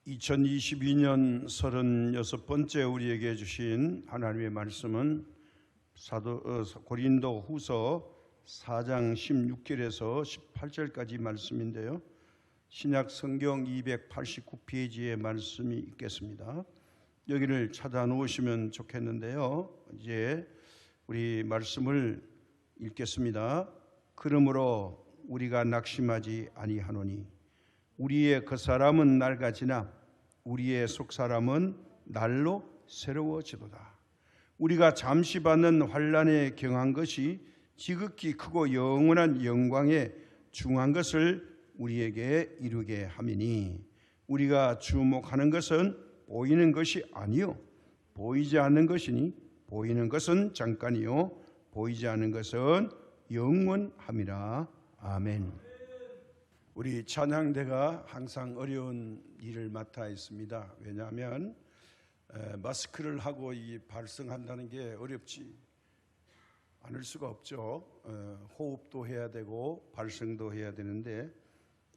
2022년 36번째 우리에게 주신 하나님의 말씀은 고린도 후서 4장 16절에서 18절까지 말씀인데요. 신약 성경 289페이지의 말씀이 있겠습니다. 여기를 찾아놓으시면 좋겠는데요. 이제 우리 말씀을 읽겠습니다. 그러므로 우리가 낙심하지 아니하노니 우리의 겉사람은 낡아지나 우리의 속사람은 날로 새로워지도다. 우리가 잠시 받는 환난에 경한 것이 지극히 크고 영원한 영광에 중한 것을 우리에게 이루게 함이니 우리가 주목하는 것은 보이는 것이 아니요 보이지 않는 것이니 보이는 것은 잠깐이요 보이지 않는 것은 영원함이라. 아멘. 우리 찬양대가 항상 어려운 일을 맡아 있습니다. 왜냐하면 마스크를 하고 이 발성한다는 게 어렵지 않을 수가 없죠. 호흡도 해야 되고 발성도 해야 되는데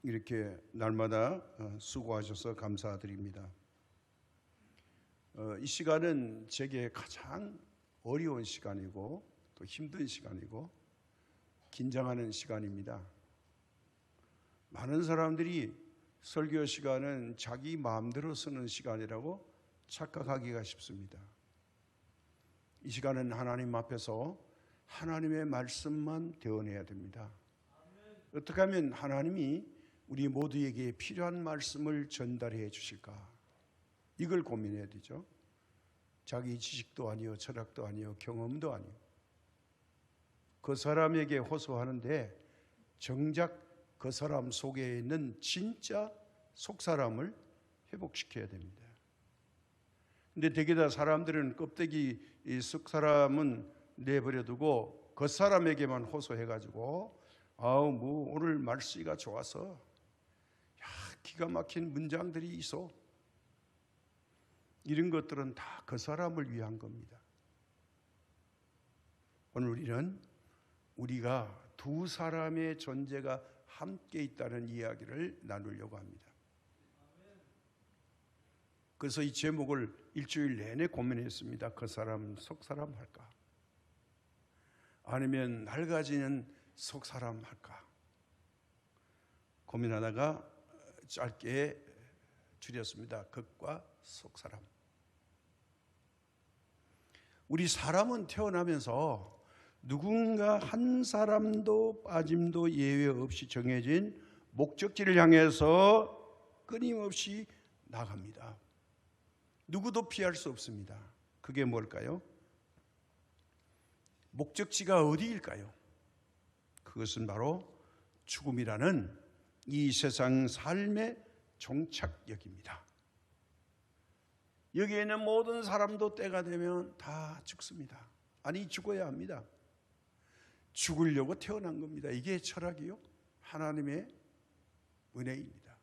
이렇게 날마다 수고하셔서 감사드립니다. 이 시간은 제게 가장 어려운 시간이고 또 힘든 시간이고 긴장하는 시간입니다. 많은 사람들이 설교 시간은 자기 마음대로 쓰는 시간이라고 착각하기가 쉽습니다. 이 시간은 하나님 앞에서 하나님의 말씀만 대언해야 됩니다. 어떻게 하면 하나님이 우리 모두에게 필요한 말씀을 전달해 주실까? 이걸 고민해야 되죠. 자기 지식도 아니요 철학도 아니요 경험도 아니요 그 사람에게 호소하는데 정작 그 사람 속에 있는 진짜 속사람을 회복시켜야 됩니다. 근데 대개다 사람들은 껍데기 속사람은 내버려두고 겉사람에게만 호소해가지고 오늘 말씨가 좋아서 기가 막힌 문장들이 있어. 이런 것들은 다 그 사람을 위한 겁니다. 오늘 우리는 우리가 두 사람의 존재가 함께 있다는 이야기를 나누려고 합니다. 그래서 이 제목을 일주일 내내 고민했습니다. 그 사람 속사람 할까? 아니면 낡아지는 속사람 할까? 고민하다가 짧게 줄였습니다. 겉과 속사람. 우리 사람은 태어나면서 누군가 한 사람도 빠짐도 예외 없이 정해진 목적지를 향해서 끊임없이 나갑니다. 누구도 피할 수 없습니다. 그게 뭘까요? 목적지가 어디일까요? 그것은 바로 죽음이라는 이 세상 삶의 종착역입니다. 여기에 있는 모든 사람도 때가 되면 다 죽습니다. 아니 죽어야 합니다. 죽으려고 태어난 겁니다. 이게 철학이요? 하나님의 은혜입니다.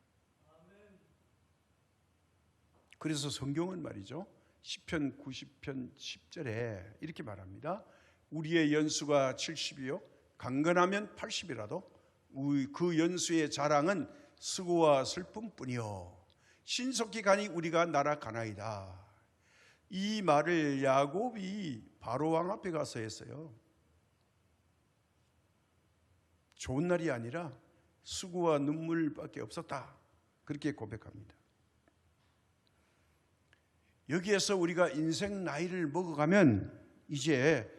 그래서 성경은 말이죠. 시편 90편 10절에 이렇게 말합니다. 우리의 연수가 70이요 강건하면 80이라도 그 연수의 자랑은 수고와 슬픔뿐이요 신속히 가니 우리가 날아가나이다. 이 말을 야곱이 바로왕 앞에 가서 했어요. 좋은 날이 아니라 수고와 눈물밖에 없었다. 그렇게 고백합니다. 여기에서 우리가 인생 나이를 먹어가면 이제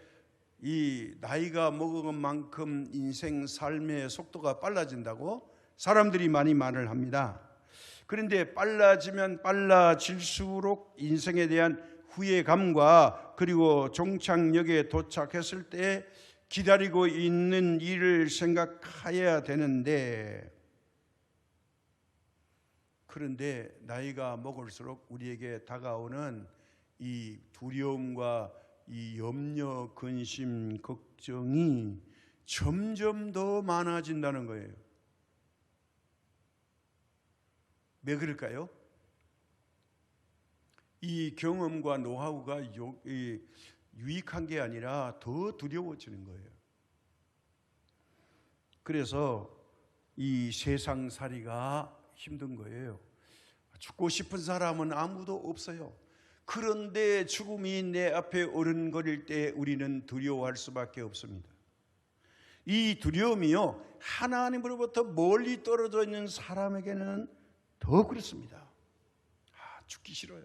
이 나이가 먹은 만큼 인생 삶의 속도가 빨라진다고 사람들이 많이 말을 합니다. 그런데 빨라지면 빨라질수록 인생에 대한 후회감과 그리고 종착역에 도착했을 때 기다리고 있는 일을 생각해야 되는데 그런데 나이가 먹을수록 우리에게 다가오는 이 두려움과 이 염려, 근심, 걱정이 점점 더 많아진다는 거예요. 왜 그럴까요? 이 경험과 노하우가 유익한 게 아니라 더 두려워지는 거예요. 그래서 이 세상살이가 힘든 거예요. 죽고 싶은 사람은 아무도 없어요. 그런데 죽음이 내 앞에 어른거릴 때 우리는 두려워할 수밖에 없습니다. 이 두려움이요, 하나님으로부터 멀리 떨어져 있는 사람에게는 더 그렇습니다. 죽기 싫어요.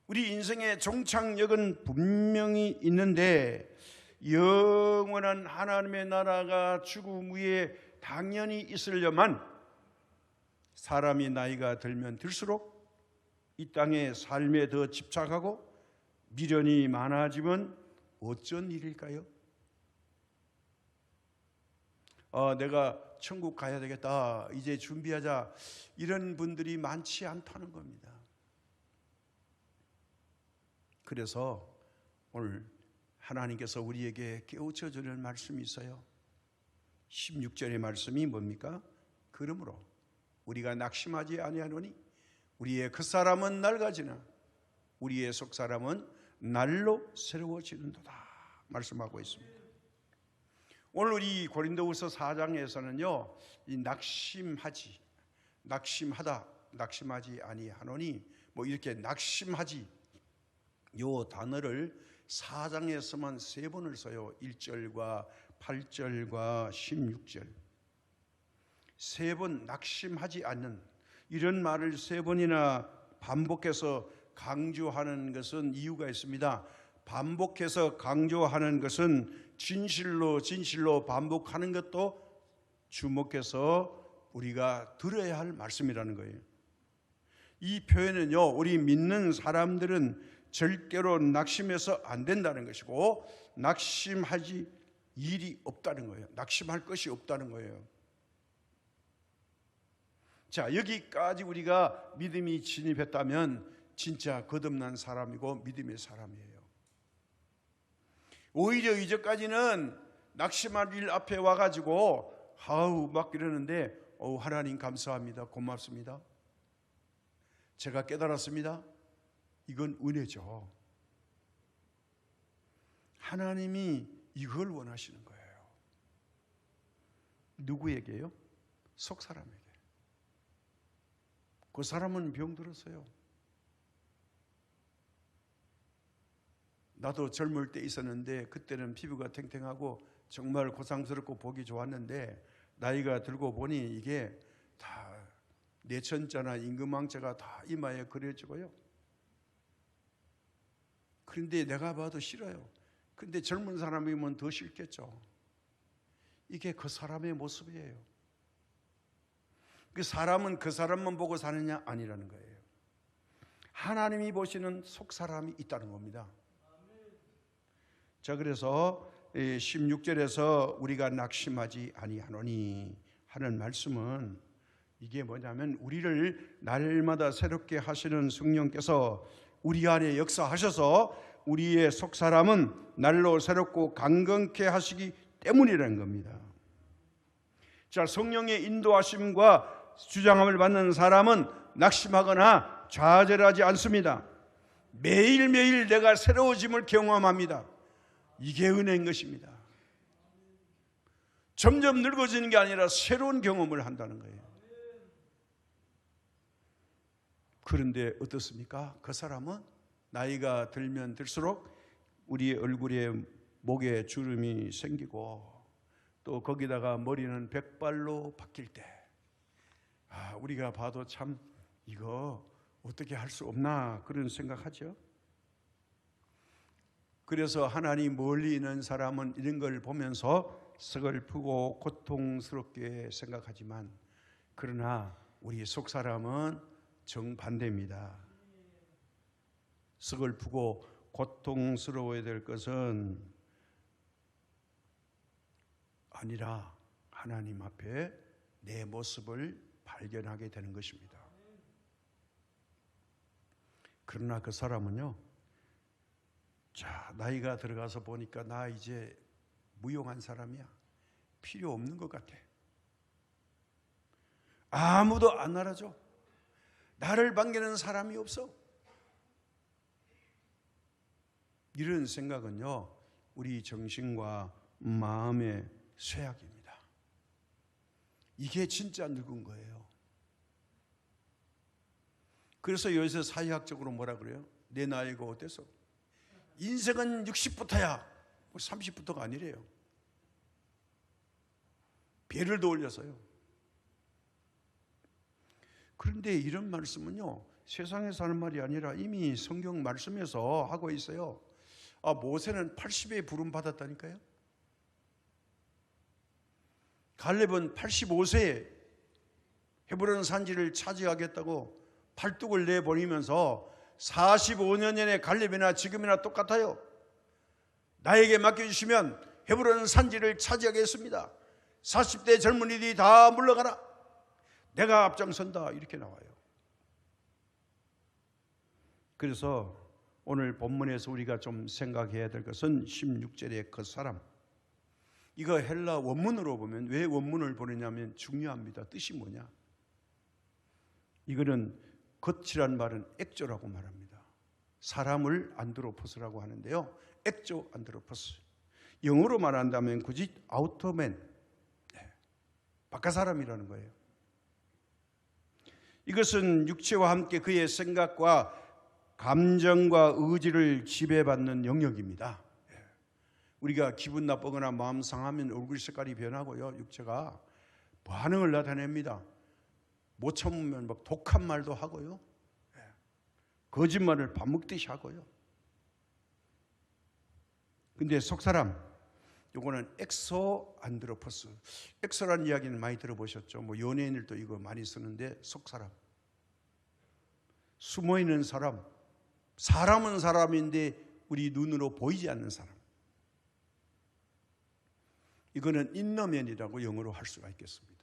우리 인생의 종착역은 분명히 있는데 영원한 하나님의 나라가 죽음 위에 당연히 있으려면 사람이 나이가 들면 들수록 이 땅의 삶에 더 집착하고 미련이 많아지면 어쩐 일일까요? 내가 천국 가야 되겠다, 이제 준비하자, 이런 분들이 많지 않다는 겁니다. 그래서 오늘 하나님께서 우리에게 깨우쳐 주는 말씀이 있어요. 16절의 말씀이 뭡니까? 그러므로 우리가 낙심하지 아니하노니 우리의 겉사람은 낡아지나 우리의 속사람은 날로 새로워지는도다 말씀하고 있습니다. 오늘 우리 고린도후서 4장에서는요, 이 낙심하지 아니하노니 이렇게 낙심하지, 요 단어를 4장에서만 3번을 써요. 1절과 8절과 16절 3번 낙심하지 않는, 이런 말을 3번이나 반복해서 강조하는 것은 이유가 있습니다. 반복해서 강조하는 것은 진실로 반복하는 것도 주목해서 우리가 들어야 할 말씀이라는 거예요. 이 표현은요, 우리 믿는 사람들은 절대로 낙심해서 안 된다는 것이고 낙심하지 일이 없다는 거예요. 낙심할 것이 없다는 거예요. 자, 여기까지 우리가 믿음이 진입했다면 진짜 거듭난 사람이고 믿음의 사람이에요. 오히려 이제까지는 낙심할 일 앞에 와가지고 막 이러는데 하나님 감사합니다, 고맙습니다, 제가 깨달았습니다, 이건 은혜죠. 하나님이 이걸 원하시는 거예요. 누구에게요? 속 사람에게. 그 사람은 병들었어요. 나도 젊을 때 있었는데 그때는 피부가 탱탱하고 정말 고상스럽고 보기 좋았는데 나이가 들고 보니 이게 다 뇌천자나 임금왕자가 다 이마에 그려지고요. 그런데 내가 봐도 싫어요. 근데 젊은 사람이면 더 싫겠죠. 이게 그 사람의 모습이에요. 그 사람은 그 사람만 보고 사느냐? 아니라는 거예요. 하나님이 보시는 속 사람이 있다는 겁니다. 자, 그래서 16절에서 우리가 낙심하지 아니하노니 하는 말씀은 이게 뭐냐면 우리를 날마다 새롭게 하시는 성령께서 우리 안에 역사하셔서 우리의 속사람은 날로 새롭고 강건케 하시기 때문이라는 겁니다. 자, 성령의 인도하심과 주장함을 받는 사람은 낙심하거나 좌절하지 않습니다. 매일매일 내가 새로워짐을 경험합니다. 이게 은혜인 것입니다. 점점 늙어지는 게 아니라 새로운 경험을 한다는 거예요. 그런데 어떻습니까? 그 사람은 나이가 들면 들수록 우리 얼굴에 목에 주름이 생기고 또 거기다가 머리는 백발로 바뀔 때 우리가 봐도 참 이거 어떻게 할 수 없나 그런 생각하죠. 그래서 하나님 멀리 있는 사람은 이런 걸 보면서 서글프고 고통스럽게 생각하지만 그러나 우리 속 사람은 정반대입니다. 서글프고 고통스러워야 될 것은 아니라 하나님 앞에 내 모습을 발견하게 되는 것입니다. 그러나 그 사람은요, 자, 나이가 들어가서 보니까 나 이제 무용한 사람이야. 필요 없는 것 같아. 아무도 안 알아줘. 나를 반기는 사람이 없어. 이런 생각은요, 우리 정신과 마음의 쇠약입니다. 이게 진짜 늙은 거예요. 그래서 요새 사회학적으로 뭐라 그래요? 내 나이가 어때서? 인생은 60부터야. 30부터가 아니래요. 배를 더 올려서요. 그런데 이런 말씀은요, 세상에서 하는 말이 아니라 이미 성경 말씀에서 하고 있어요. 모세는 80에 부름 받았다니까요. 갈렙은 85세에 헤브론 산지를 차지하겠다고 팔뚝을 내보내면서 45년 전에 갈렙이나 지금이나 똑같아요. 나에게 맡겨주시면 헤브론 산지를 차지하겠습니다. 40대 젊은이들이 다 물러가라. 내가 앞장선다. 이렇게 나와요. 그래서 오늘 본문에서 우리가 좀 생각해야 될 것은 16절의 그 사람. 이거 헬라 원문으로 보면, 왜 원문을 보느냐면 중요합니다. 뜻이 뭐냐? 이거는 겉이란 말은 액조라고 말합니다. 사람을 안드로포스라고 하는데요, 액조 안드로포스. 영어로 말한다면 굳이 아우터맨, 바깥 사람이라는 거예요. 이것은 육체와 함께 그의 생각과 감정과 의지를 지배받는 영역입니다. 우리가 기분 나쁘거나 마음 상하면 얼굴 색깔이 변하고요, 육체가 반응을 나타냅니다. 못 참으면 막 독한 말도 하고요, 거짓말을 밥 먹듯이 하고요. 근데 속사람, 요거는 엑소 안드로포스. 엑소라는 이야기는 많이 들어보셨죠? 뭐 연예인들도 이거 많이 쓰는데, 속사람, 숨어있는 사람, 사람은 사람인데 우리 눈으로 보이지 않는 사람. 이거는 인너맨이라고 영어로 할 수가 있겠습니다.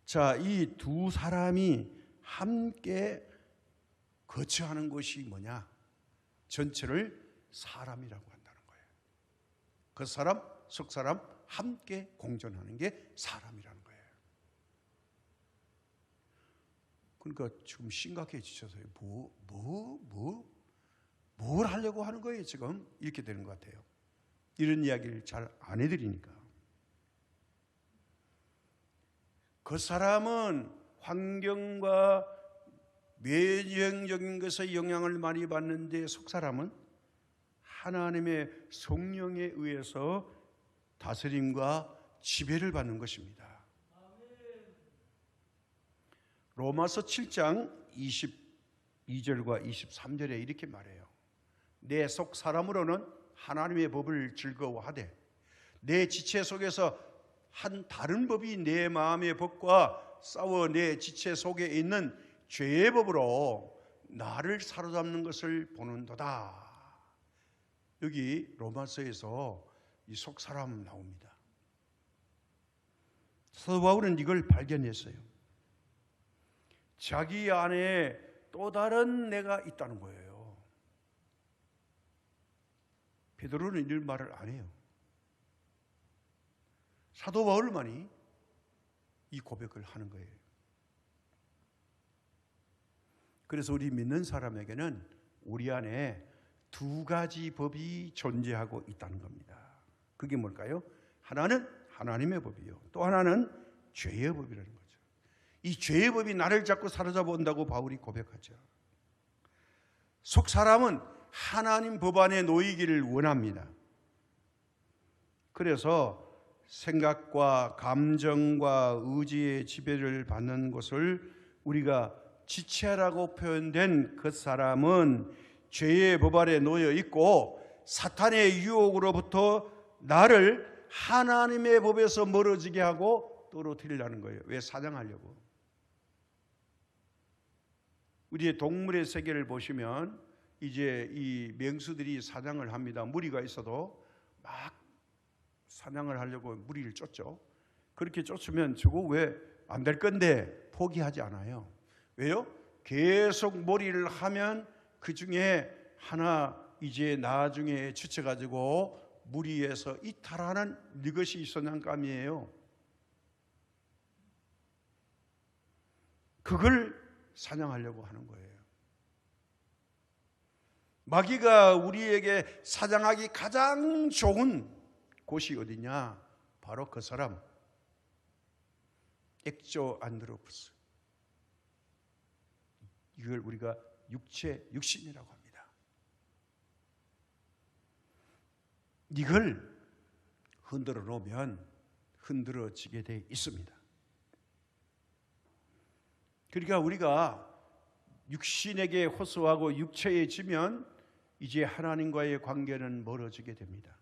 자, 이 두 사람이 함께 거처하는 것이 뭐냐? 전체를 사람이라고 한다는 거예요. 그 사람, 속사람 함께 공존하는 게 사람이라는 거예요. 그러니까 지금 심각해지셔서요. 뭘 하려고 하는 거예요 지금? 이렇게 되는 것 같아요. 이런 이야기를 잘 안 해드리니까. 그 사람은 환경과 외형적인 것에 영향을 많이 받는데, 속사람은 하나님의 성령에 의해서 다스림과 지배를 받는 것입니다. 로마서 7장 22절과 23절에 이렇게 말해요. 내 속 사람으로는 하나님의 법을 즐거워하되 내 지체 속에서 한 다른 법이 내 마음의 법과 싸워 내 지체 속에 있는 죄의 법으로 나를 사로잡는 것을 보는도다. 여기 로마서에서 이 속 사람 나옵니다. 사도 바울은 이걸 발견했어요. 자기 안에 또 다른 내가 있다는 거예요. 베드로는 이런 말을 안 해요. 사도 바울만이 이 고백을 하는 거예요. 그래서 우리 믿는 사람에게는 우리 안에 두 가지 법이 존재하고 있다는 겁니다. 그게 뭘까요? 하나는 하나님의 법이요, 또 하나는 죄의 법이라는 거죠. 이 죄의 법이 나를 자꾸 사로잡아 온다고 바울이 고백하죠. 속 사람은 하나님 법 안에 놓이기를 원합니다. 그래서 생각과 감정과 의지의 지배를 받는 것을 우리가 지체라고 표현된 그 사람은 죄의 법 아래 놓여 있고 사탄의 유혹으로부터 나를 하나님의 법에서 멀어지게 하고 떨어뜨리려는 거예요. 왜? 사냥하려고. 우리의 동물의 세계를 보시면 이제 이 맹수들이 사냥을 합니다. 무리가 있어도 막 사냥을 하려고 무리를 쫓죠. 그렇게 쫓으면 저거 왜 안 될 건데 포기하지 않아요. 왜요? 계속 몰이를 하면 그 중에 하나 이제 나중에 지쳐가지고 무리에서 이탈하는 이것이 사냥감이에요. 그걸 사냥하려고 하는 거예요. 마귀가 우리에게 사냥하기 가장 좋은 곳이 어디냐? 바로 그 사람, 액조 안드로푸스. 이걸 우리가 육신이라고 합니다. 이걸 흔들어 놓으면 흔들어지게 돼 있습니다. 그러니까 우리가 육신에게 호소하고 육체에 지면 이제 하나님과의 관계는 멀어지게 됩니다.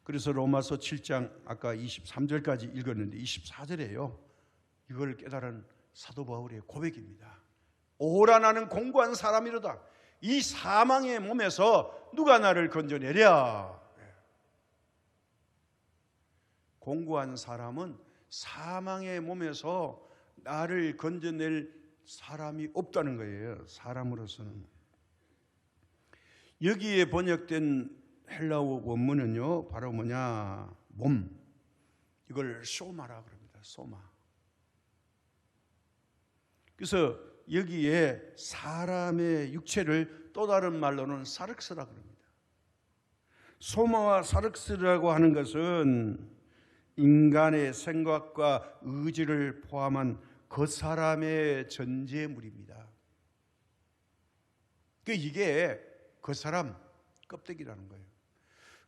그래서 로마서 7장 아까 23절까지 읽었는데 24절에요. 이걸 깨달은 사도 바울의 고백입니다. 오라 나는 공고한 사람이로다. 이 사망의 몸에서 누가 나를 건져내랴. 공고한 사람은 사망의 몸에서 나를 건져낼 사람이 없다는 거예요. 사람으로서는. 여기에 번역된 헬라어 원문은요, 바로 뭐냐, 몸. 이걸 소마라 그럽니다. 소마. 그래서 여기에 사람의 육체를 또 다른 말로는 사륵스라 그럽니다. 소마와 사륵스라고 하는 것은 인간의 생각과 의지를 포함한 그 사람의 전제물입니다. 이게 그 사람 껍데기라는 거예요.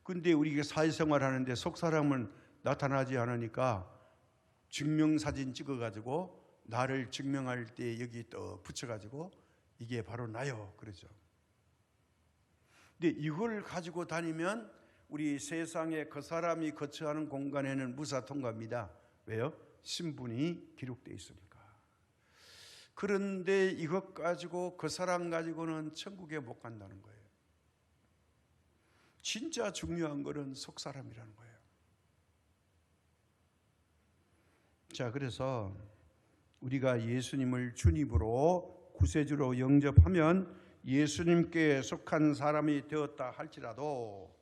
근데 우리가 사회생활 하는데 속사람은 나타나지 않으니까 증명사진 찍어가지고 나를 증명할 때 여기 또 붙여가지고 이게 바로 나요. 그러죠. 근데 이걸 가지고 다니면 우리 세상에 그 사람이 거처하는 공간에는 무사 통과입니다. 왜요? 신분이 기록되어 있으니까. 그런데 이것 가지고 그 사람 가지고는 천국에 못 간다는 거예요. 진짜 중요한 것은 속사람이라는 거예요. 자, 그래서 우리가 예수님을 주님으로 구세주로 영접하면 예수님께 속한 사람이 되었다 할지라도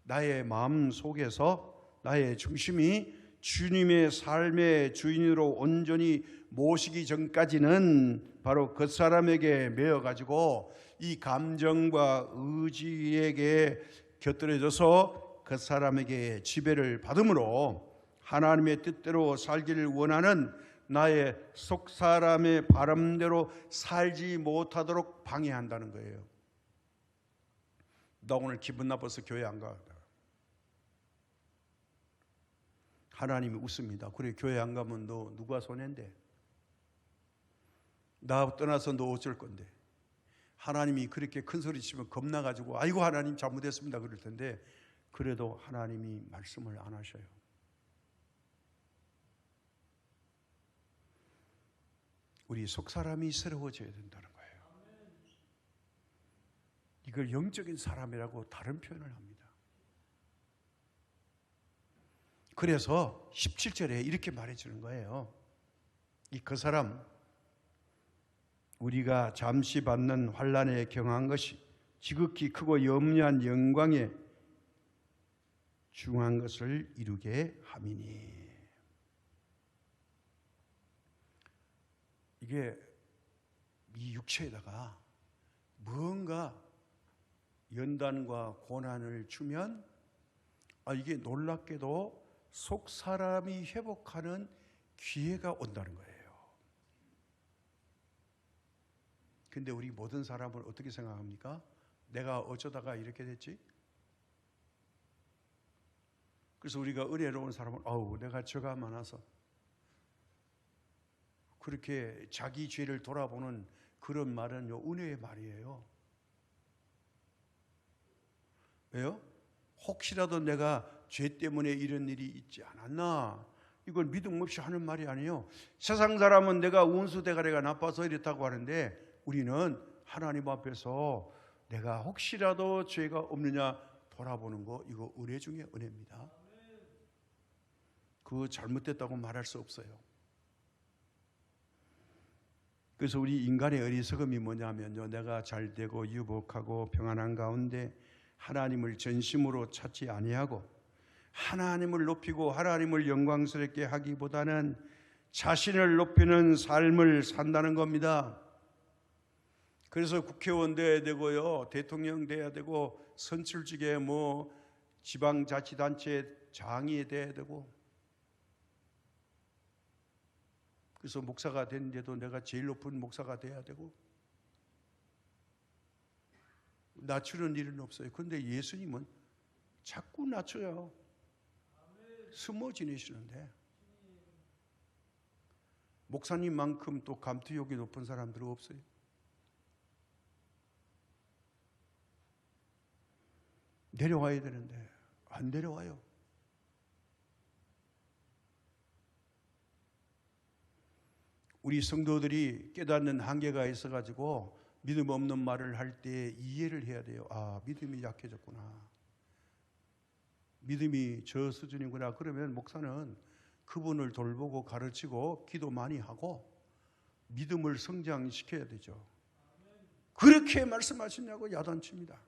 나의 마음 속에서 나의 중심이 주님의 삶의 주인으로 온전히 모시기 전까지는 바로 그 사람에게 매여가지고 이 감정과 의지에게 곁들여져서 그 사람에게 지배를 받음으로 하나님의 뜻대로 살기를 원하는 나의 속사람의 바람대로 살지 못하도록 방해한다는 거예요. 나 오늘 기분 나빠서 교회 안 가. 하나님이 웃습니다. 그래, 교회 안 가면 너 누가 손해인데? 나 떠나서 너 어쩔 건데? 하나님이 그렇게 큰 소리 치면 겁나가지고 아이고 하나님 잘못했습니다 그럴 텐데 그래도 하나님이 말씀을 안 하셔요. 우리 속사람이 새로워져야 된다는 거예요. 이걸 영적인 사람이라고 다른 표현을 합니다. 그래서 17절에 이렇게 말해주는 거예요. 그 사람, 우리가 잠시 받는 환난에 경한 것이 지극히 크고 염려한 영광에 중한 것을 이루게 함이니. 이게 이 육체에다가 무언가 연단과 고난을 주면 이게 놀랍게도 속 사람이 회복하는 기회가 온다는 거예요. 근데 우리 모든 사람을 어떻게 생각합니까? 내가 어쩌다가 이렇게 됐지? 그래서 우리가 은혜로운 사람은 내가 죄가 많아서 그렇게 자기 죄를 돌아보는 그런 말은 은혜의 말이에요. 왜요? 혹시라도 내가 죄 때문에 이런 일이 있지 않았나? 이걸 믿음 없이 하는 말이 아니에요. 세상 사람은 내가 운수 대가리가 나빠서 이렇다고 하는데 우리는 하나님 앞에서 내가 혹시라도 죄가 없느냐 돌아보는 거, 이거 은혜 중에 은혜입니다. 그거 잘못됐다고 말할 수 없어요. 그래서 우리 인간의 어리석음이 뭐냐면요, 내가 잘되고 유복하고 평안한 가운데 하나님을 전심으로 찾지 아니하고 하나님을 높이고 하나님을 영광스럽게 하기보다는 자신을 높이는 삶을 산다는 겁니다. 그래서 국회의원 돼야 되고요, 대통령 돼야 되고, 선출직에 지방자치단체 장이 돼야 되고, 그래서 목사가 됐는데도 내가 제일 높은 목사가 돼야 되고 낮추는 일은 없어요. 그런데 예수님은 자꾸 낮춰요. 숨어 지내시는데 목사님만큼 또 감투욕이 높은 사람들은 없어요. 내려와야 되는데 안 내려와요. 우리 성도들이 깨닫는 한계가 있어가지고 믿음 없는 말을 할 때 이해를 해야 돼요. 아, 믿음이 약해졌구나. 믿음이 저 수준이구나. 그러면 목사는 그분을 돌보고 가르치고 기도 많이 하고 믿음을 성장시켜야 되죠. 그렇게 말씀하시냐고 야단칩니다.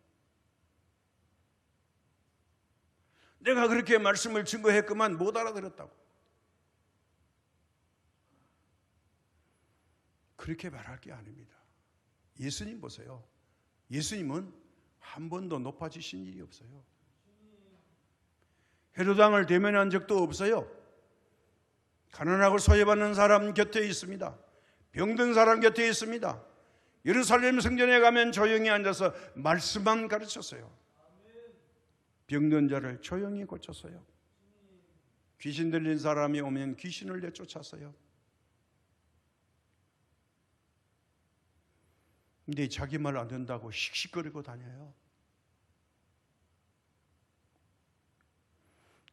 내가 그렇게 말씀을 증거했구만 못 알아들었다고. 그렇게 말할 게 아닙니다. 예수님 보세요. 예수님은 한 번도 높아지신 일이 없어요. 헤로당을 대면한 적도 없어요. 가난하고 소외받는 사람 곁에 있습니다. 병든 사람 곁에 있습니다. 예루살렘 성전에 가면 조용히 앉아서 말씀만 가르쳤어요. 병든 자를 조용히 고쳤어요. 귀신 들린 사람이 오면 귀신을 내쫓았어요. 근데 자기 말 안 된다고 씩씩거리고 다녀요.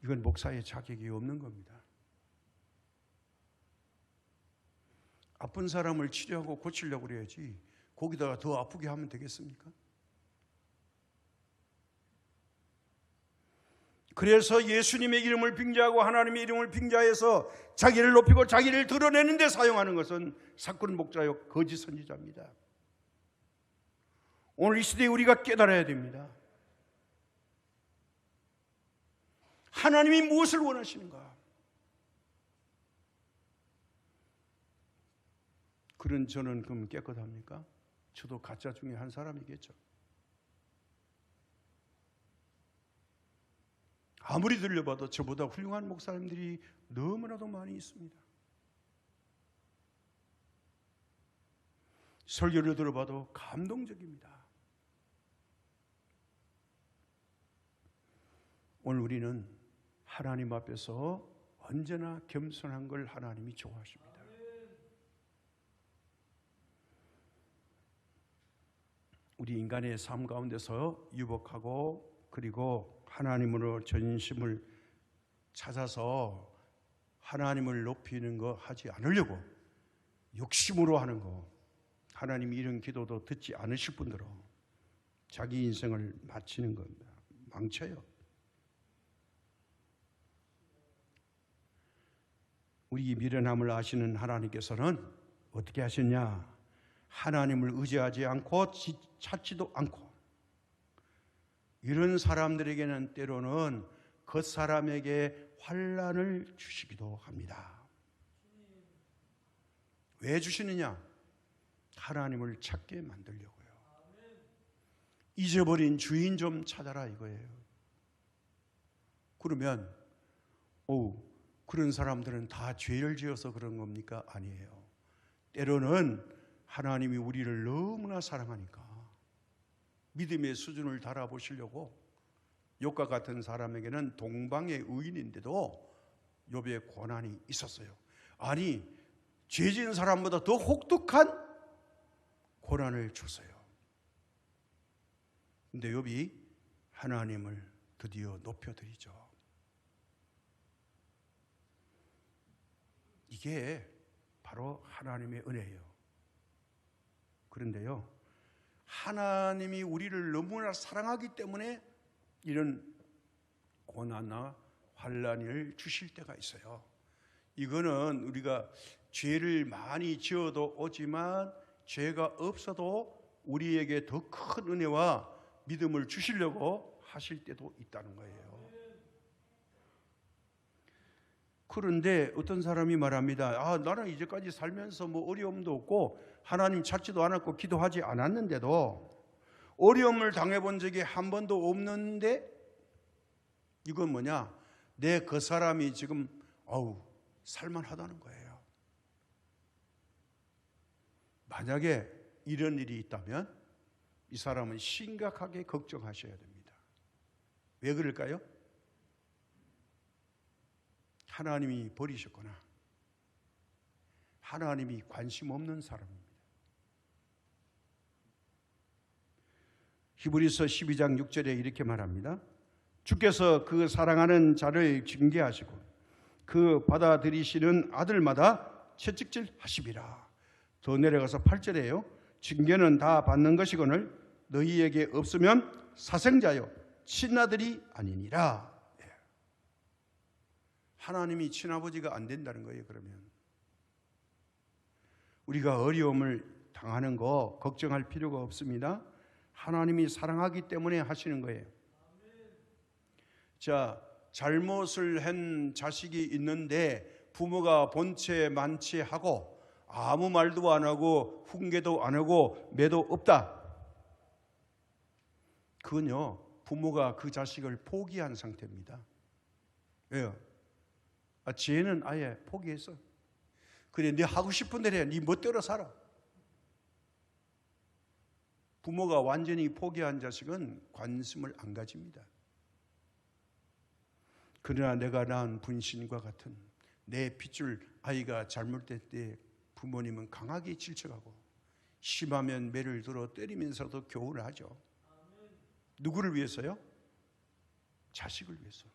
이건 목사의 자격이 없는 겁니다. 아픈 사람을 치료하고 고치려고 그래야지 거기다가 더 아프게 하면 되겠습니까? 그래서 예수님의 이름을 빙자하고 하나님의 이름을 빙자해서 자기를 높이고 자기를 드러내는 데 사용하는 것은 사꾼 목자요 거짓 선지자입니다. 오늘 이 시대에 우리가 깨달아야 됩니다. 하나님이 무엇을 원하시는가? 그런 저는 그럼 깨끗합니까? 저도 가짜 중에 한 사람이겠죠. 아무리 들려봐도 저보다 훌륭한 목사님들이 너무나도 많이 있습니다. 설교를 들어봐도 감동적입니다. 오늘 우리는 하나님 앞에서 언제나 겸손한 걸 하나님이 좋아하십니다. 우리 인간의 삶 가운데서 유복하고 그리고 하나님으로 전심을 찾아서 하나님을 높이는 거 하지 않으려고 욕심으로 하는 거, 하나님이 이런 기도도 듣지 않으실 분들은 자기 인생을 마치는 겁니다. 망쳐요. 우리 미련함을 아시는 하나님께서는 어떻게 하셨냐? 하나님을 의지하지 않고 찾지도 않고 이런 사람들에게는 때로는 그 사람에게 환난을 주시기도 합니다. 왜 주시느냐? 하나님을 찾게 만들려고요. 잊어버린 주인 좀 찾아라 이거예요. 그러면 그런 사람들은 다 죄를 지어서 그런 겁니까? 아니에요. 때로는 하나님이 우리를 너무나 사랑하니까 믿음의 수준을 달아보시려고 욥과 같은 사람에게는 동방의 의인인데도 욥의 고난이 있었어요. 아니 죄 지은 사람보다 더 혹독한 고난을 줬어요. 근데 욥이 하나님을 드디어 높여드리죠. 이게 바로 하나님의 은혜예요. 그런데요, 하나님이 우리를 너무나 사랑하기 때문에 이런 고난과 환난을 주실 때가 있어요. 이거는 우리가 죄를 많이 지어도 오지만 죄가 없어도 우리에게 더 큰 은혜와 믿음을 주시려고 하실 때도 있다는 거예요. 그런데 어떤 사람이 말합니다. 나는 이제까지 살면서 뭐 어려움도 없고 하나님 찾지도 않았고 기도하지 않았는데도 어려움을 당해본 적이 한 번도 없는데 이건 뭐냐? 내 그 사람이 지금 살만하다는 거예요. 만약에 이런 일이 있다면 이 사람은 심각하게 걱정하셔야 됩니다. 왜 그럴까요? 하나님이 버리셨구나. 하나님이 관심 없는 사람입니다. 히브리서 12장 6절에 이렇게 말합니다. 주께서 그 사랑하는 자를 징계하시고 그 받아들이시는 아들마다 채찍질 하시리라. 더 내려가서 8절에요. 징계는 다 받는 것이거늘 너희에게 없으면 사생자요 친아들이 아니니라. 하나님이 친아버지가 안 된다는 거예요. 그러면 우리가 어려움을 당하는 거 걱정할 필요가 없습니다. 하나님이 사랑하기 때문에 하시는 거예요. 자, 잘못을 한 자식이 있는데 부모가 본체 만체하고 아무 말도 안 하고 훈계도 안 하고 매도 없다. 그건요, 부모가 그 자식을 포기한 상태입니다. 왜요? 쟤는 아예 포기했어. 그래, 네 하고 싶은 대로 해. 네 멋대로 살아. 부모가 완전히 포기한 자식은 관심을 안 가집니다. 그러나 내가 낳은 분신과 같은 내 핏줄 아이가 잘못될 때 부모님은 강하게 질책하고 심하면 매를 들어 때리면서도 교훈을 하죠. 누구를 위해서요? 자식을 위해서.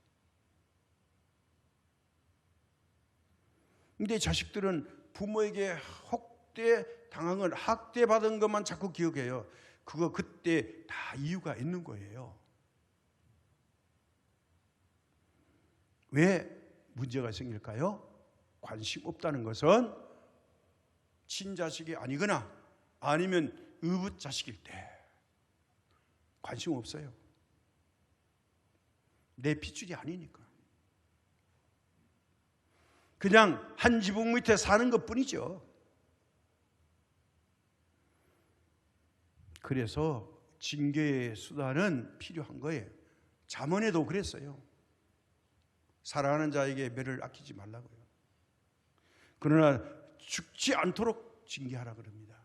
근데 자식들은 부모에게 혹대 당한 건 학대받은 것만 자꾸 기억해요. 그거 그때 다 이유가 있는 거예요. 왜 문제가 생길까요? 관심 없다는 것은 친자식이 아니거나 아니면 의붓자식일 때 관심 없어요. 내 핏줄이 아니니까. 그냥 한 지붕 밑에 사는 것뿐이죠. 그래서 징계의 수단은 필요한 거예요. 잠언에도 그랬어요. 사랑하는 자에게 매를 아끼지 말라고요. 그러나 죽지 않도록 징계하라 그럽니다.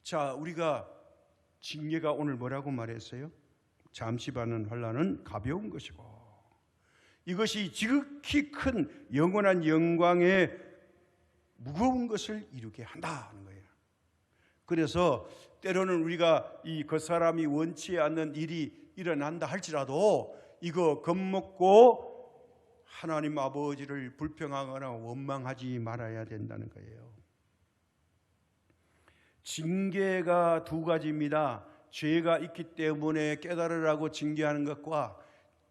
자, 우리가 징계가 오늘 뭐라고 말했어요? 잠시 받는 환난은 가벼운 것이고 이것이 지극히 큰 영원한 영광의 무거운 것을 이루게 한다는 거예요. 그래서 때로는 우리가 이 겉사람이 원치 않는 일이 일어난다 할지라도 이거 겁먹고 하나님 아버지를 불평하거나 원망하지 말아야 된다는 거예요. 징계가 두 가지입니다. 죄가 있기 때문에 깨달으라고 징계하는 것과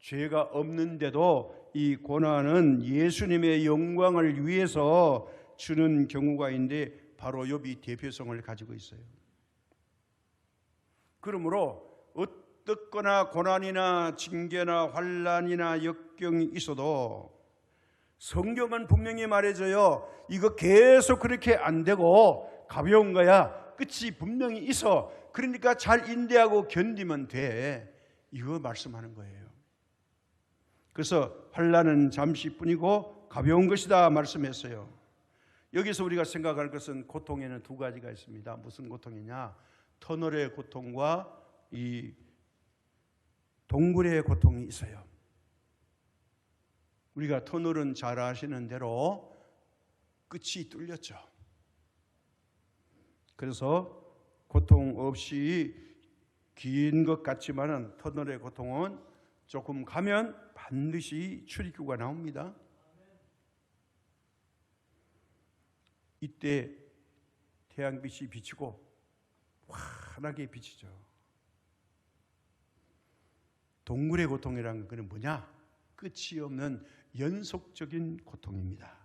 죄가 없는데도 이 고난은 예수님의 영광을 위해서 주는 경우가 있는데 바로 욥이 대표성을 가지고 있어요. 그러므로 어떻거나 고난이나 징계나 환난이나 역경이 있어도 성경은 분명히 말해줘요. 이거 계속 그렇게 안 되고 가벼운 거야. 끝이 분명히 있어. 그러니까 잘 인내하고 견디면 돼. 이거 말씀하는 거예요. 그래서 환난은 잠시뿐이고 가벼운 것이다 말씀했어요. 여기서 우리가 생각할 것은 고통에는 두 가지가 있습니다. 무슨 고통이냐? 터널의 고통과 이 동굴의 고통이 있어요. 우리가 터널은 잘 아시는 대로 끝이 뚫렸죠. 그래서 고통 없이 긴 것 같지만은 터널의 고통은 조금 가면 반드시 출입구가 나옵니다. 이때 태양빛이 비치고 환하게 비치죠. 동굴의 고통이라는 것은 뭐냐? 끝이 없는 연속적인 고통입니다.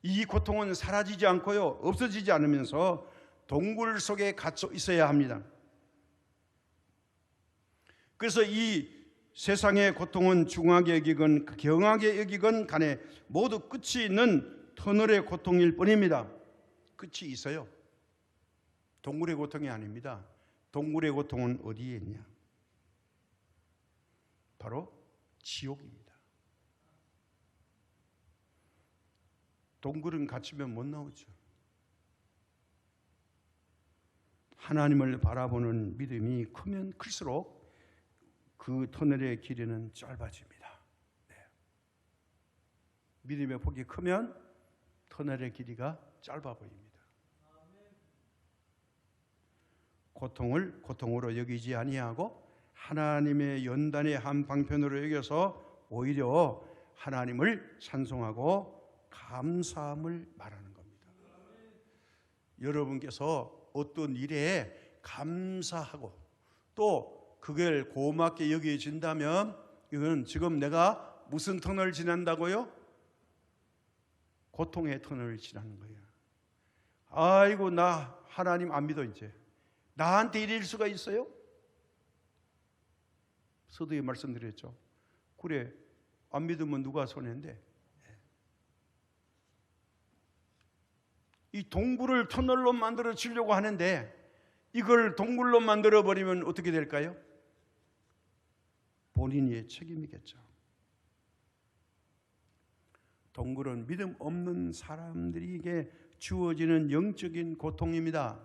이 고통은 사라지지 않고요, 없어지지 않으면서 동굴 속에 갇혀 있어야 합니다. 그래서 이 세상의 고통은 중하게 여기건 경하게 여기건 간에 모두 끝이 있는 터널의 고통일 뿐입니다. 끝이 있어요. 동굴의 고통이 아닙니다. 동굴의 고통은 어디에 있냐? 바로 지옥입니다. 동굴은 갇히면 못 나오죠. 하나님을 바라보는 믿음이 크면 클수록 그 터널의 길이는 짧아집니다. 네. 믿음의 폭이 크면 터널의 길이가 짧아 보입니다. 고통을 고통으로 여기지 아니하고 하나님의 연단의 한 방편으로 여겨서 오히려 하나님을 찬송하고 감사함을 말하는 겁니다. 여러분께서 어떤 일에 감사하고 또 그걸 고맙게 여겨진다면 이건 지금 내가 무슨 터널을 지난다고요? 고통의 터널을 지나는 거예요. 아이고 나 하나님 안 믿어 이제. 나한테 이럴 수가 있어요? 서두에 말씀드렸죠. 그래 안 믿으면 누가 손해인데. 이 동굴을 터널로 만들어 주려고 하는데 이걸 동굴로 만들어 버리면 어떻게 될까요? 본인의 책임이겠죠. 동굴은 믿음 없는 사람들에게 주어지는 영적인 고통입니다.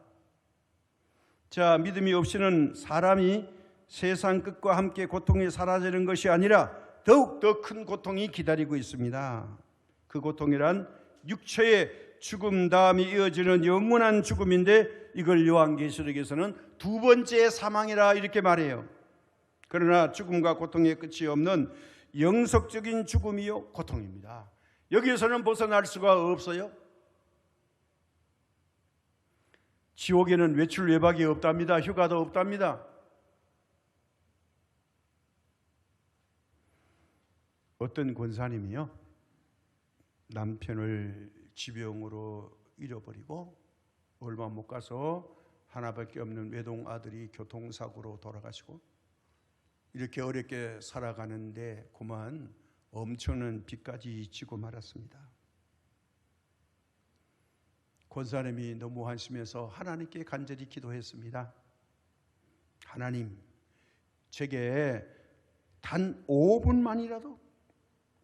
자, 믿음이 없이는 사람이 세상 끝과 함께 고통이 사라지는 것이 아니라 더욱 더 큰 고통이 기다리고 있습니다. 그 고통이란 육체의 죽음 다음이 이어지는 영원한 죽음인데 이걸 요한계시록에서는 두 번째 사망이라 이렇게 말해요. 그러나 죽음과 고통의 끝이 없는 영속적인 죽음이요 고통입니다. 여기에서는 벗어날 수가 없어요. 지옥에는 외출 외박이 없답니다. 휴가도 없답니다. 어떤 권사님이요 남편을 지병으로 잃어버리고 얼마 못 가서 하나밖에 없는 외동 아들이 교통사고로 돌아가시고 이렇게 어렵게 살아가는데 그만 엄청난 빚까지 지고 말았습니다. 권사님이 너무 한심해서 하나님께 간절히 기도했습니다. 하나님, 제게 단 5분만이라도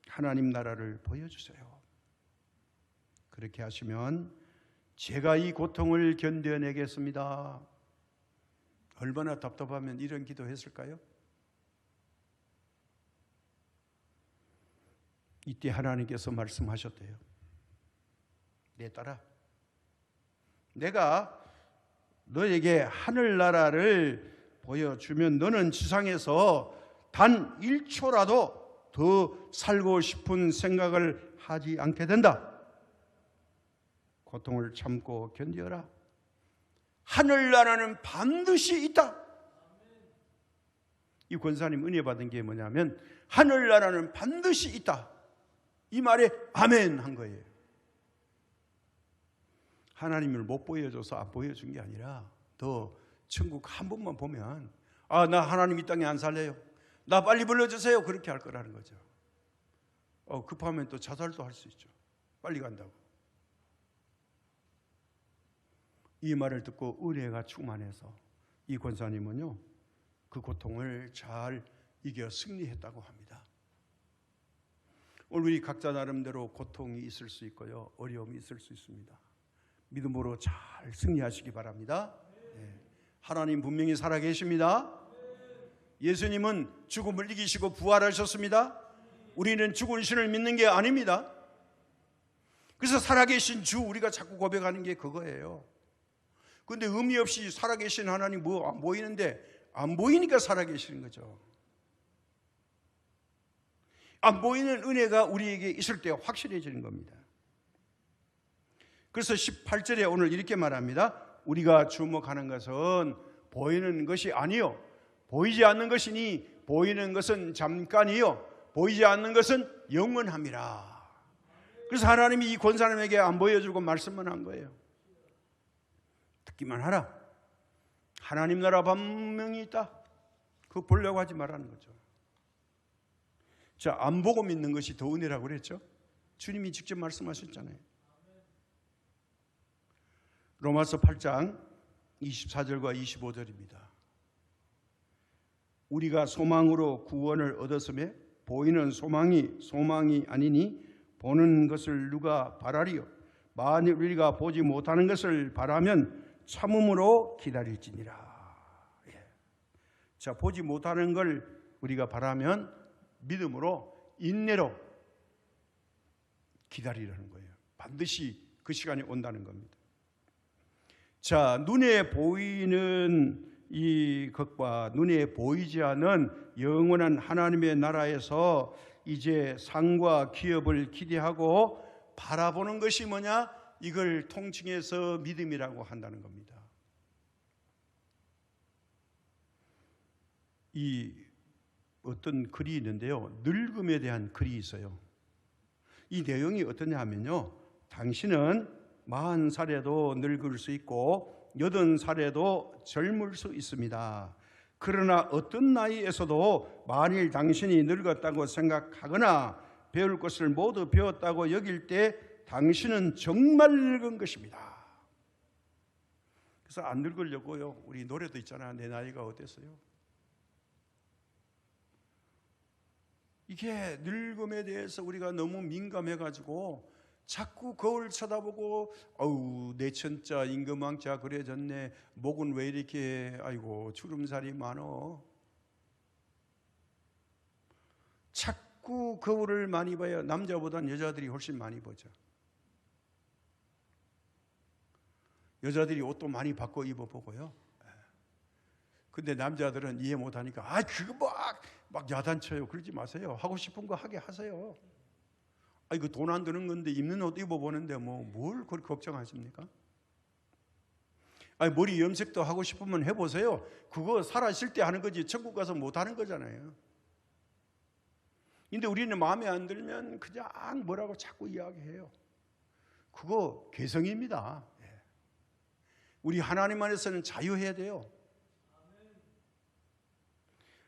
하나님 나라를 보여주세요. 그렇게 하시면 제가 이 고통을 견뎌내겠습니다. 얼마나 답답하면 이런 기도했을까요? 이때 하나님께서 말씀하셨대요. 내 딸아, 내가 너에게 하늘나라를 보여주면 너는 지상에서 단 1초라도 더 살고 싶은 생각을 하지 않게 된다. 고통을 참고 견디어라. 하늘나라는 반드시 있다. 이 권사님 은혜 받은 게 뭐냐면 하늘나라는 반드시 있다. 이 말에 아멘 한 거예요. 하나님을 못 보여줘서 안 보여준 게 아니라 더 천국 한 번만 보면 아, 나 하나님 이 땅에 안 살래요. 나 빨리 불러주세요. 그렇게 할 거라는 거죠. 급하면 또 자살도 할 수 있죠. 빨리 간다고. 이 말을 듣고 은혜가 충만해서 이 권사님은요 그 고통을 잘 이겨 승리했다고 합니다. 오늘 우리 각자 나름대로 고통이 있을 수 있고요 어려움이 있을 수 있습니다. 믿음으로 잘 승리하시기 바랍니다. 네. 하나님 분명히 살아계십니다. 예수님은 죽음을 이기시고 부활하셨습니다. 우리는 죽은 신을 믿는 게 아닙니다. 그래서 살아계신 주 우리가 자꾸 고백하는 게 그거예요. 그런데 의미 없이 살아계신 하나님 뭐 안 보이는데 안 보이니까 살아계시는 거죠. 안 보이는 은혜가 우리에게 있을 때 확실해지는 겁니다. 그래서 18절에 오늘 이렇게 말합니다. 우리가 주목하는 것은 보이는 것이 아니요 보이지 않는 것이니 보이는 것은 잠깐이요 보이지 않는 것은 영원함이라. 그래서 하나님이 이 권사님에게 안 보여주고 말씀만 한 거예요. 듣기만 하라. 하나님 나라 분명히 있다. 그거 보려고 하지 말라는 거죠. 자, 안 보고 믿는 것이 더 은혜라고 그랬죠. 주님이 직접 말씀하셨잖아요. 로마서 8장 24절과 25절입니다. 우리가 소망으로 구원을 얻었음에 보이는 소망이 아니니 보는 것을 누가 바라리요? 만일 우리가 보지 못하는 것을 바라면 참음으로 기다릴지니라. 예. 자, 보지 못하는 걸 우리가 바라면 믿음으로 인내로 기다리라는 거예요. 반드시 그 시간이 온다는 겁니다. 자, 눈에 보이는 이 것과 눈에 보이지 않은 영원한 하나님의 나라에서 이제 상과 기업을 기대하고 바라보는 것이 뭐냐? 이걸 통칭해서 믿음이라고 한다는 겁니다. 이 어떤 글이 있는데요, 늙음에 대한 글이 있어요. 이 내용이 어떠냐 하면요, 당신은 40살에도 늙을 수 있고 80살에도 젊을 수 있습니다. 그러나 어떤 나이에서도 만일 당신이 늙었다고 생각하거나 배울 것을 모두 배웠다고 여길 때 당신은 정말 늙은 것입니다. 그래서 안 늙으려고요, 우리 노래도 있잖아. 내 나이가 어땠어요? 이게 늙음에 대해서 우리가 너무 민감해가지고 자꾸 거울 쳐다보고 어우 내 천자 임금왕자 그려졌네, 목은 왜 이렇게 아이고 주름살이 많어. 자꾸 거울을 많이 봐요. 남자보다는 여자들이 훨씬 많이 보죠. 여자들이 옷도 많이 바꿔 입어보고요. 근데 남자들은 이해 못하니까 아 그거 막 야단쳐요. 그러지 마세요. 하고 싶은 거 하게 하세요. 아 이거 돈 안 드는 건데 입는 옷 입어보는데 뭘 그렇게 걱정하십니까? 아니 머리 염색도 하고 싶으면 해보세요. 그거 살아있을 때 하는 거지 천국 가서 못 하는 거잖아요. 근데 우리는 마음에 안 들면 그냥 뭐라고 자꾸 이야기해요. 그거 개성입니다. 우리 하나님 안에서는 자유해야 돼요.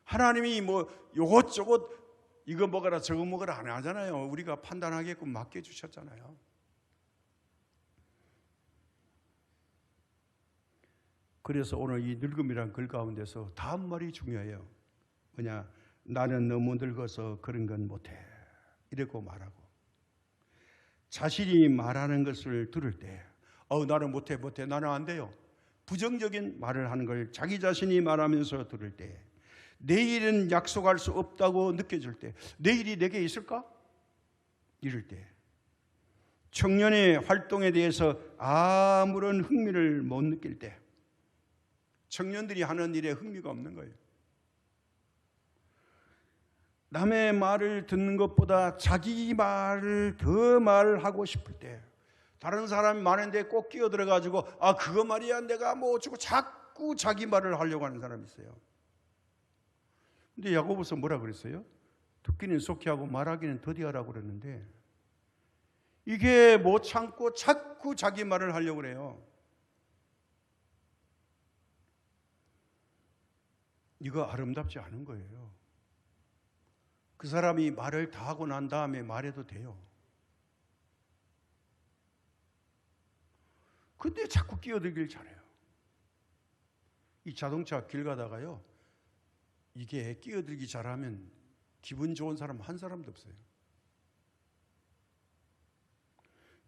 하나님이 요것저것 이거 먹어라 저거 먹어라 안 하잖아요. 우리가 판단하게끔 맡겨주셨잖아요. 그래서 오늘 이 늙음이란 글 가운데서 다음 말이 중요해요. 뭐냐? 나는 너무 늙어서 그런 건 못해 이러고 말하고, 자신이 말하는 것을 들을 때 나는 못해 나는 안 돼요, 부정적인 말을 하는 걸 자기 자신이 말하면서 들을 때, 내일은 약속할 수 없다고 느껴질 때, 내일이 내게 있을까? 이럴 때, 청년의 활동에 대해서 아무런 흥미를 못 느낄 때, 청년들이 하는 일에 흥미가 없는 거예요. 남의 말을 듣는 것보다 자기 말을 더 말하고 싶을 때, 다른 사람이 많은데 꼭 끼어들어가지고 그거 말이야 내가 어쩌고 자꾸 자기 말을 하려고 하는 사람이 있어요. 근데 야고보서 뭐라 그랬어요? 듣기는 속히 하고 말하기는 더디하라고 그랬는데 이게 못 참고 자꾸 자기 말을 하려고 그래요. 이거 아름답지 않은 거예요. 그 사람이 말을 다 하고 난 다음에 말해도 돼요. 근데 자꾸 끼어들길 잘해요. 이 자동차 길 가다가요, 이게 끼어들기 잘하면 기분 좋은 사람 한 사람도 없어요.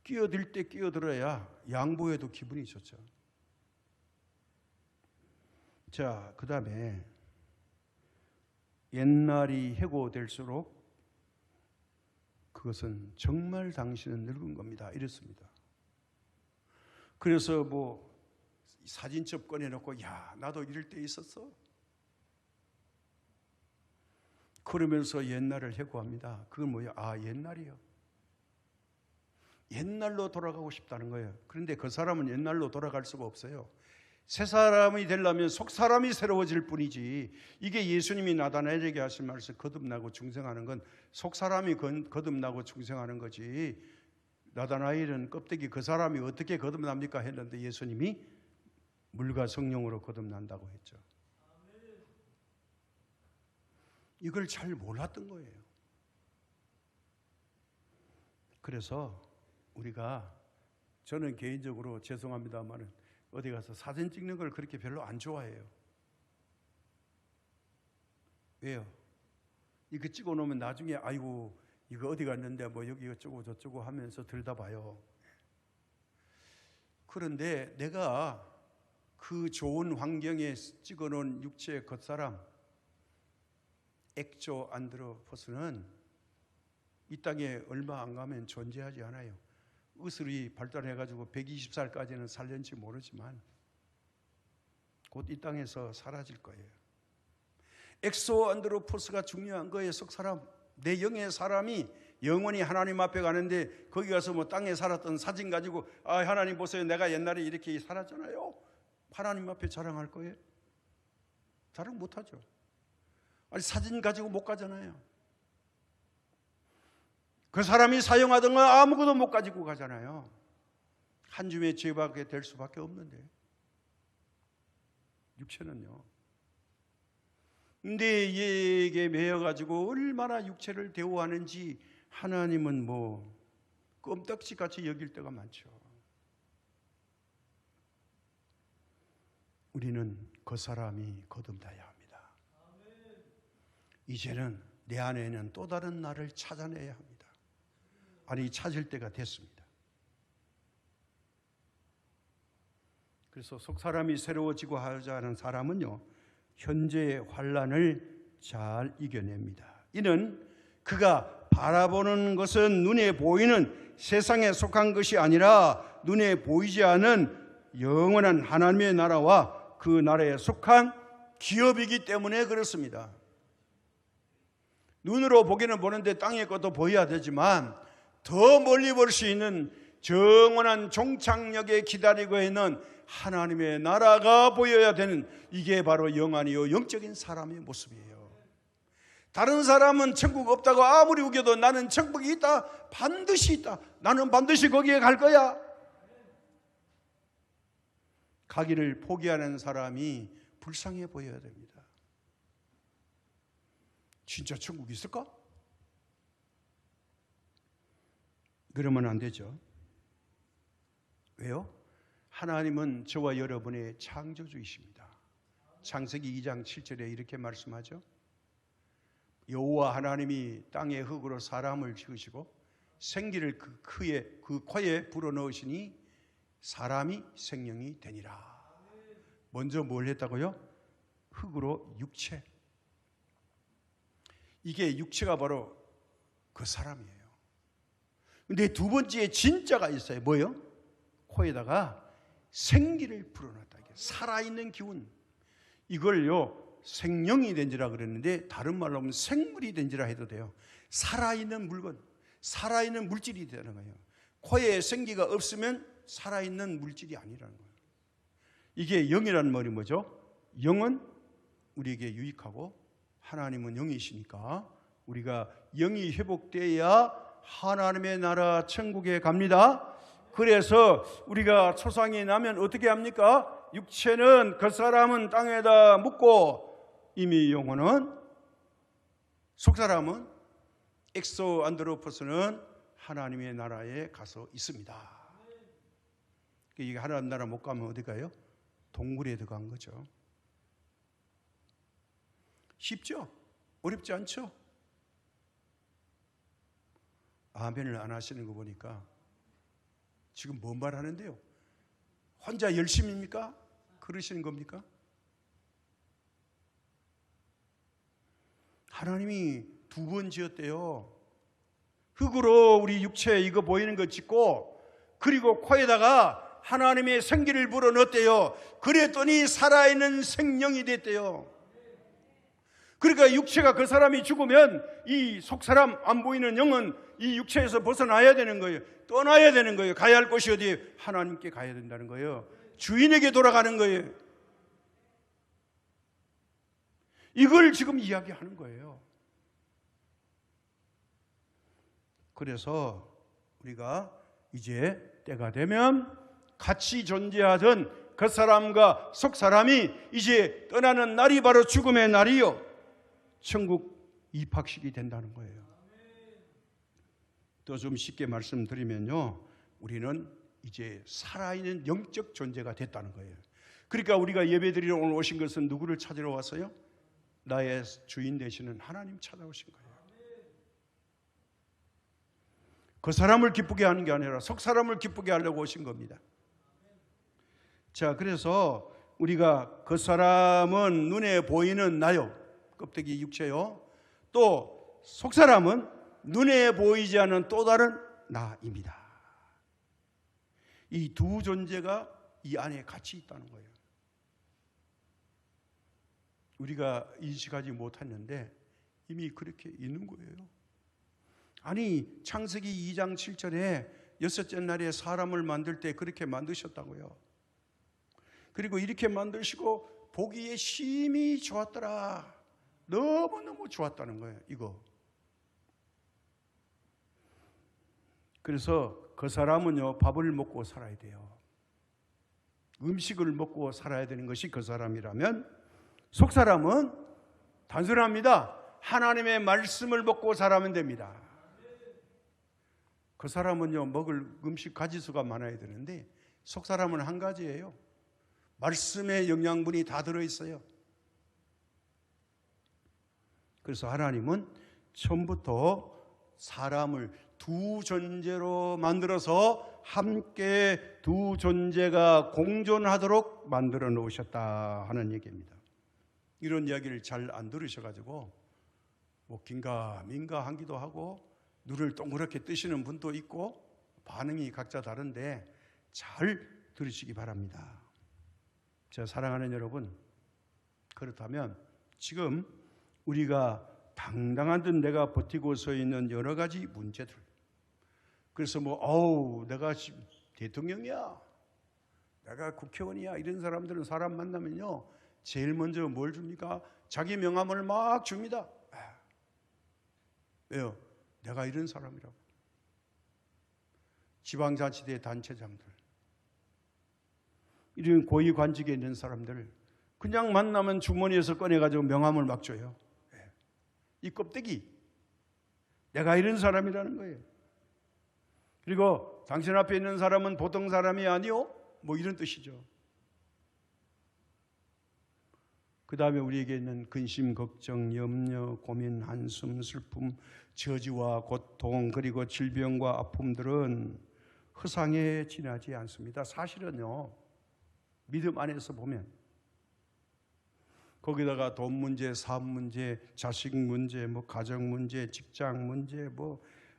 끼어들 때 끼어들어야 양보해도 기분이 좋죠. 자, 그 다음에 옛날이 해고될수록 그것은 정말 당신은 늙은 겁니다. 이랬습니다. 그래서 사진첩 꺼내놓고 야 나도 이럴 때 있었어. 그러면서 옛날을 해고합니다. 그건 뭐예요? 옛날이요. 옛날로 돌아가고 싶다는 거예요. 그런데 그 사람은 옛날로 돌아갈 수가 없어요. 새 사람이 되려면 속 사람이 새로워질 뿐이지, 이게 예수님이 나다나엘에게 하신 말씀 거듭나고 중생하는 건 속 사람이 거듭나고 중생하는 거지, 나다나엘은 껍데기 그 사람이 어떻게 거듭납니까 했는데 예수님이 물과 성령으로 거듭난다고 했죠. 이걸 잘 몰랐던 거예요. 그래서 우리가, 저는 개인적으로 죄송합니다만은 어디 가서 사진 찍는 걸 그렇게 별로 안 좋아해요. 왜요? 이거 찍어 놓으면 나중에 아이고 이거 어디 갔는데 뭐 여기 어쩌고 저쩌고 하면서 들여다봐요. 그런데 내가 그 좋은 환경에 찍어놓은 육체의 겉사람 엑조 안드로포스는 이 땅에 얼마 안 가면 존재하지 않아요. 의술이 발달해가지고 120살까지는 살는지 모르지만 곧 이 땅에서 사라질 거예요. 엑소 안드로포스가 중요한 거예요. 속사람, 내 영의 사람이 영원히 하나님 앞에 가는데 거기 가서 뭐 땅에 살았던 사진 가지고 하나님 보세요, 내가 옛날에 이렇게 살았잖아요. 하나님 앞에 자랑할 거예요? 자랑 못하죠. 아니, 사진 가지고 못 가잖아요. 그 사람이 사용하던 건 아무것도 못 가지고 가잖아요. 한 줌의 죄밖에 될 수밖에 없는데 육체는요. 근데 얘에게 매여가지고 얼마나 육체를 대우하는지 하나님은 뭐 껌딱지같이 여길 때가 많죠. 우리는 그 사람이 거듭나야 합니다. 이제는 내 안에는 또 다른 나를 찾아내야 합니다. 아니, 찾을 때가 됐습니다. 그래서 속사람이 새로워지고 하자 하는 사람은요, 현재의 환난을 잘 이겨냅니다. 이는 그가 바라보는 것은 눈에 보이는 세상에 속한 것이 아니라 눈에 보이지 않은 영원한 하나님의 나라와 그 나라에 속한 기업이기 때문에 그렇습니다. 눈으로 보기는 보는데 땅의 것도 보여야 되지만 더 멀리 볼 수 있는 영원한 종착역에 기다리고 있는 하나님의 나라가 보여야 되는, 이게 바로 영안이요 영적인 사람의 모습이에요. 다른 사람은 천국 없다고 아무리 우겨도 나는 천국이 있다, 반드시 있다, 나는 반드시 거기에 갈 거야. 가기를 포기하는 사람이 불쌍해 보여야 됩니다. 진짜 천국이 있을까? 그러면 안 되죠. 왜요? 하나님은 저와 여러분의 창조주이십니다. 창세기 2장 7절에 이렇게 말씀하죠. 여호와 하나님이 땅의 흙으로 사람을 지으시고 생기를 그 코에 불어넣으시니 사람이 생명이 되니라. 먼저 뭘 했다고요? 흙으로 육체. 이게 육체가 바로 그 사람이에요. 근데 두 번째에 진짜가 있어요. 뭐예요? 코에다가 생기를 불어넣었다. 살아있는 기운. 이걸요 생명이 된지라 그랬는데 다른 말로 하면 생물이 된지라 해도 돼요. 살아있는 물건, 살아있는 물질이 되는 거예요. 코에 생기가 없으면 살아있는 물질이 아니라는 거예요. 이게 영이라는 말이 뭐죠? 영은 우리에게 유익하고 하나님은 영이시니까 우리가 영이 회복돼야 하나님의 나라 천국에 갑니다. 그래서 우리가 초상이 나면 어떻게 합니까? 육체는 그 사람은 땅에다 묻고 이미 영혼은, 속사람은 엑소 안드로포스는 하나님의 나라에 가서 있습니다. 이게 하나님 나라 못 가면 어디 가요? 동굴에 들어간 거죠. 쉽죠? 어렵지 않죠? 아멘을 안 하시는 거 보니까 지금 뭔 말 하는데요? 혼자 열심입니까? 그러시는 겁니까? 하나님이 두 번 지었대요. 흙으로 우리 육체 이거 보이는 거 짓고 그리고 코에다가 하나님의 생기를 불어넣었대요. 그랬더니 살아있는 생명이 됐대요. 그러니까 육체가 그 사람이 죽으면 이 속사람 안 보이는 영은 이 육체에서 벗어나야 되는 거예요. 떠나야 되는 거예요. 가야 할 곳이 어디에? 하나님께 가야 된다는 거예요. 주인에게 돌아가는 거예요. 이걸 지금 이야기하는 거예요. 그래서 우리가 이제 때가 되면 같이 존재하던 그 사람과 속사람이 이제 떠나는 날이 바로 죽음의 날이요 천국 입학식이 된다는 거예요. 또 좀 쉽게 말씀드리면요, 우리는 이제 살아있는 영적 존재가 됐다는 거예요. 그러니까 우리가 예배드리러 오늘 오신 것은 누구를 찾으러 왔어요? 나의 주인 되시는 하나님 찾아오신 거예요. 그 사람을 기쁘게 하는 게 아니라 속 사람을 기쁘게 하려고 오신 겁니다. 자, 그래서 우리가 그 사람은 눈에 보이는 나요, 껍데기 육체요, 또 속 사람은 눈에 보이지 않는 또 다른 나입니다. 이 두 존재가 이 안에 같이 있다는 거예요. 우리가 인식하지 못했는데 이미 그렇게 있는 거예요. 아니, 창세기 2장 7절에 여섯째 날에 사람을 만들 때 그렇게 만드셨다고요. 그리고 이렇게 만드시고 보기에 심히 좋았더라. 너무너무 좋았다는 거예요, 이거. 그래서 그 사람은요, 밥을 먹고 살아야 돼요. 음식을 먹고 살아야 되는 것이 그 사람이라면, 속 사람은 단순합니다. 하나님의 말씀을 먹고 살아면 됩니다. 그 사람은요, 먹을 음식 가지수가 많아야 되는데 속 사람은 한 가지예요. 말씀의 영양분이 다 들어있어요. 그래서 하나님은 처음부터 사람을 두 존재로 만들어서 함께 두 존재가 공존하도록 만들어 놓으셨다 하는 얘기입니다. 이런 이야기를 잘 안 들으셔가지고 뭐 긴가민가 하기도 하고 눈을 동그랗게 뜨시는 분도 있고 반응이 각자 다른데 잘 들으시기 바랍니다. 제 사랑하는 여러분, 그렇다면 지금 우리가 당당한 듯 내가 버티고 서 있는 여러 가지 문제들, 그래서 내가 대통령이야, 내가 국회의원이야, 이런 사람들은 사람 만나면요 제일 먼저 뭘 줍니까? 자기 명함을 막 줍니다. 왜요? 내가 이런 사람이라고. 지방자치대 단체장들, 이런 고위관직에 있는 사람들 그냥 만나면 주머니에서 꺼내가지고 명함을 막 줘요. 이 껍데기, 내가 이런 사람이라는 거예요. 그리고 당신 앞에 있는 사람은 보통 사람이 아니요, 이런 뜻이죠. 그 다음에 우리에게 있는 근심, 걱정, 염려, 고민, 한숨, 슬픔, 저주와 고통, 그리고 질병과 아픔들은 허상에 지나지 않습니다. 사실은요, 믿음 안에서 보면 거기다가 돈 문제, 사업 문제, 자식 문제, 가정 문제, 직장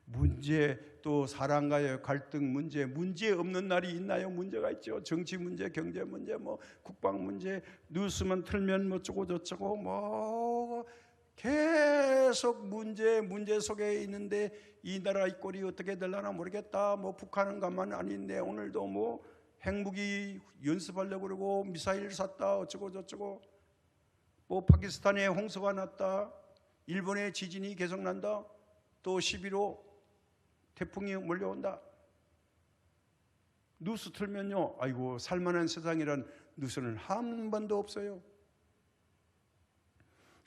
문제, 또 사랑과의 갈등 문제 없는 날이 있나요? 문제가 있죠. 정치 문제, 경제 문제, 국방 문제, 뉴스만 틀면 어쩌고 저쩌고 계속 문제 속에 있는데 이 나라 이 꼴이 어떻게 되려나 모르겠다. 북한은 가만 안 있네. 오늘도 핵무기 연습하려고 그러고 미사일 샀다 어쩌고 저쩌고, 파키스탄에 홍수가 났다, 일본에 지진이 계속 난다, 또 11호 태풍이 몰려온다. 뉴스 틀면요, 아이고 살만한 세상이란 뉴스는 한 번도 없어요.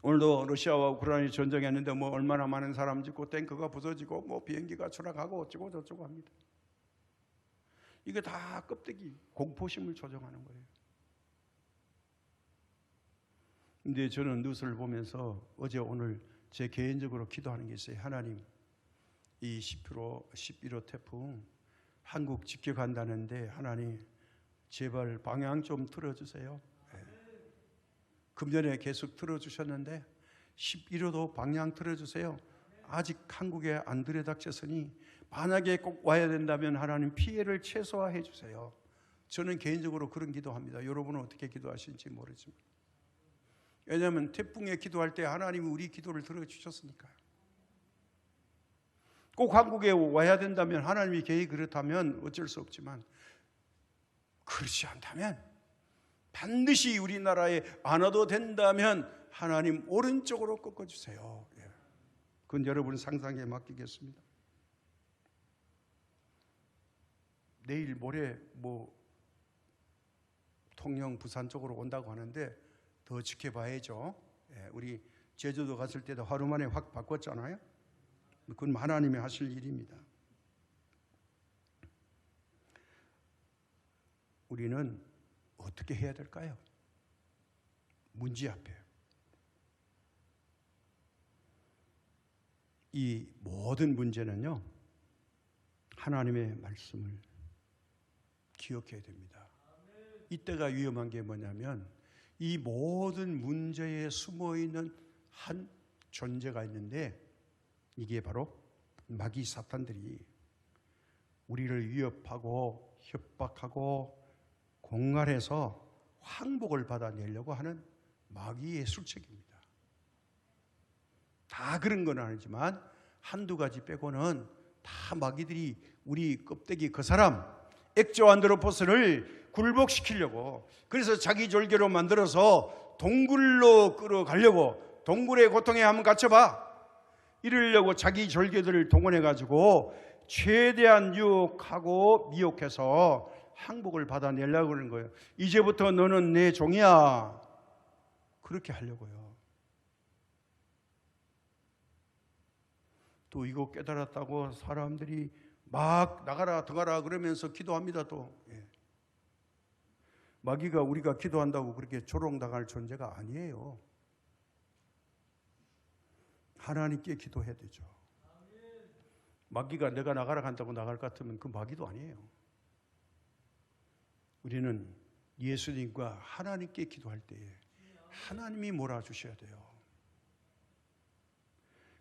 오늘도 러시아와 우크라이나 전쟁했는데 얼마나 많은 사람 죽고 탱크가 부서지고 비행기가 추락하고 어쩌고 저쩌고 합니다. 이게 다 껍데기, 공포심을 조정하는 거예요. 근데 저는 뉴스를 보면서 어제 오늘 제 개인적으로 기도하는 게 있어요. 하나님, 이 11호 태풍 한국 직격한다는데 하나님 제발 방향 좀 틀어주세요. 금년에 계속 틀어주셨는데 11호도 방향 틀어주세요. 아직 한국에 안 들여닥쳤으니 만약에 꼭 와야 된다면 하나님 피해를 최소화해 주세요. 저는 개인적으로 그런 기도합니다. 여러분은 어떻게 기도하시는지 모르지만, 왜냐하면 태풍에 기도할 때 하나님이 우리 기도를 들어주셨으니까요. 꼭 한국에 와야 된다면 하나님이 계획이 그렇다면 어쩔 수 없지만, 그렇지 않다면 반드시 우리나라에 안 와도 된다면 하나님 오른쪽으로 꺾어주세요. 그건 여러분 상상에 맡기겠습니다. 내일 모레 통영 부산 쪽으로 온다고 하는데 더 지켜봐야죠. 우리 제주도 갔을 때도 하루 만에 확 바꿨잖아요. 그건 하나님이 하실 일입니다. 우리는 어떻게 해야 될까요? 문제 앞에 이 모든 문제는요, 하나님의 말씀을 기억해야 됩니다. 이때가 위험한 게 뭐냐면 이 모든 문제에 숨어있는 한 존재가 있는데 이게 바로 마귀 사탄들이 우리를 위협하고 협박하고 공갈해서 항복을 받아내려고 하는 마귀의 술책입니다. 다 그런 건 아니지만 한두 가지 빼고는 다 마귀들이 우리 껍데기 그 사람 엑조안드로포스를 굴복시키려고, 그래서 자기 졸개로 만들어서 동굴로 끌어가려고, 동굴의 고통에 한번 갇혀봐 이러려고 자기 졸개들을 동원해가지고 최대한 유혹하고 미혹해서 항복을 받아내려고 그러는 거예요. 이제부터 너는 내 종이야, 그렇게 하려고요. 또 이거 깨달았다고 사람들이 막 나가라 들어가라 그러면서 기도합니다. 또 마귀가 우리가 기도한다고 그렇게 조롱당할 존재가 아니에요. 하나님께 기도해야 되죠. 마귀가 내가 나가라 한다고 나갈 것 같으면 그 마귀도 아니에요. 우리는 예수님과 하나님께 기도할 때에 하나님이 몰아주셔야 돼요.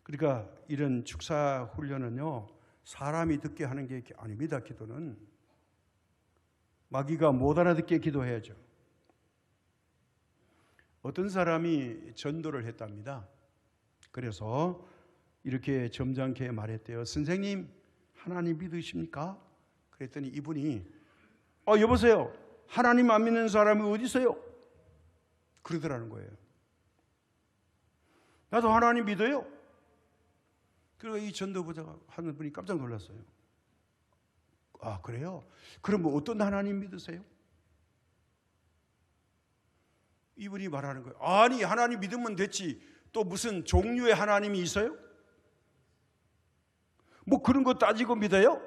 그러니까 이런 축사 훈련은요, 사람이 듣게 하는 게 아닙니다. 기도는 마귀가 못 알아듣게 기도해야죠. 어떤 사람이 전도를 했답니다. 그래서 이렇게 점잖게 말했대요. 선생님, 하나님 믿으십니까? 그랬더니 이분이 여보세요, 하나님 안 믿는 사람이 어디 있어요? 그러더라는 거예요. 나도 하나님 믿어요. 그리고 이 전도부자가 하는 분이 깜짝 놀랐어요. 아, 그래요? 그럼 뭐 어떤 하나님 믿으세요? 이분이 말하는 거예요. 아니, 하나님 믿으면 됐지. 또 무슨 종류의 하나님이 있어요? 뭐 그런 거 따지고 믿어요?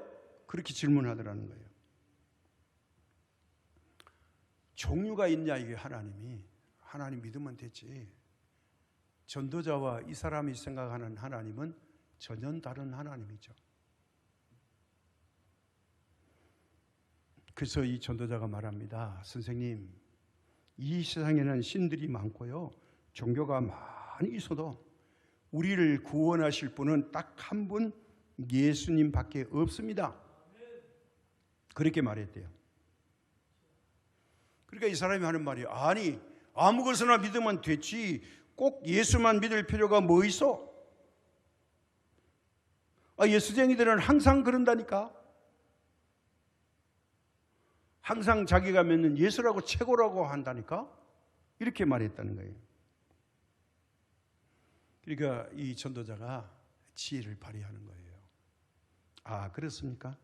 그렇게 질문하더라는 거예요. 종류가 있냐, 이게 하나님이. 하나님 믿으면 됐지. 전도자와 이 사람이 생각하는 하나님은 전혀 다른 하나님이죠. 그래서 이 전도자가 말합니다. 선생님, 이 세상에는 신들이 많고요, 종교가 많이 있어도 우리를 구원하실 분은 딱 한 분, 예수님밖에 없습니다. 그렇게 말했대요. 그러니까 이 사람이 하는 말이, 아니, 아무 것이나 믿으면 됐지 꼭 예수만 믿을 필요가 뭐 있어? 예수쟁이들은 항상 그런다니까. 항상 자기가 믿는 예수라고 최고라고 한다니까. 이렇게 말했다는 거예요. 그러니까 이 전도자가 지혜를 발휘하는 거예요. 아, 그렇습니까?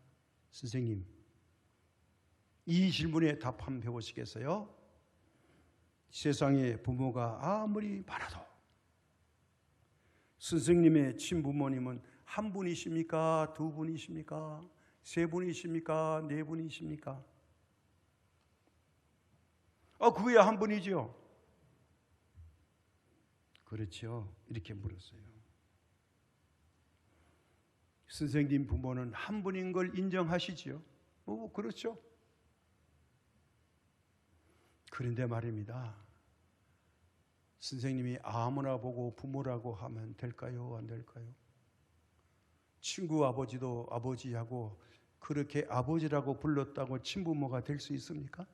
선생님, 이 질문에 답 한번 해보시겠어요? 세상에 부모가 아무리 많아도 선생님의 친부모님은 한 분이십니까? 두 분이십니까? 세 분이십니까? 네 분이십니까? 그게 한 분이죠. 그렇죠. 이렇게 물었어요. 선생님 부모는 한 분인 걸 인정하시지요? 그렇죠. 그런데 말입니다. 선생님이 아무나 보고 부모라고 하면 될까요? 안 될까요? 친구 아버지도 아버지하고 그렇게 아버지라고 불렀다고 친부모가 될 수 있습니까?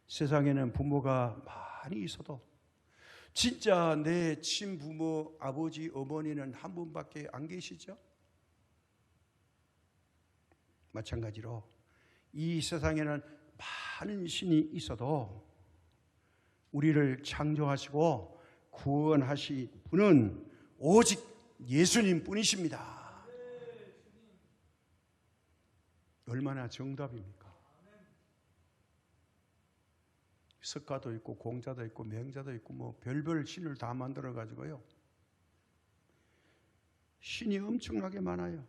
세상에는 부모가 많이 있어도 진짜 내 친부모, 아버지, 어머니는 한 분밖에 안 계시죠? 마찬가지로 이 세상에는 많은 신이 있어도 우리를 창조하시고 구원하신 분은 오직 예수님 뿐이십니다. 얼마나 정답입니까? 석가도 있고 공자도 있고 맹자도 있고 뭐 별별 신을 다 만들어 가지고요, 신이 엄청나게 많아요.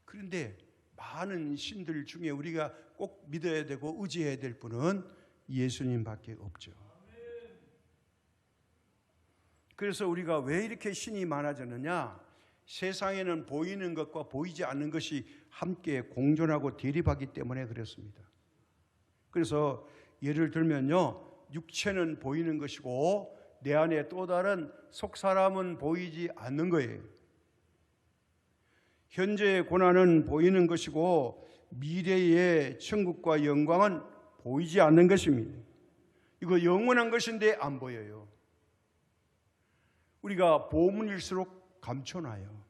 그런데 많은 신들 중에 우리가 꼭 믿어야 되고 의지해야 될 분은 예수님밖에 없죠. 그래서 우리가 왜 이렇게 신이 많아졌느냐? 세상에는 보이는 것과 보이지 않는 것이 함께 공존하고 대립하기 때문에 그렇습니다. 그래서 예를 들면요, 육체는 보이는 것이고 내 안에 또 다른 속사람은 보이지 않는 거예요. 현재의 고난은 보이는 것이고 미래의 천국과 영광은 보이지 않는 것입니다. 이거 영원한 것인데 안 보여요. 우리가 보물일수록 감춰놔요.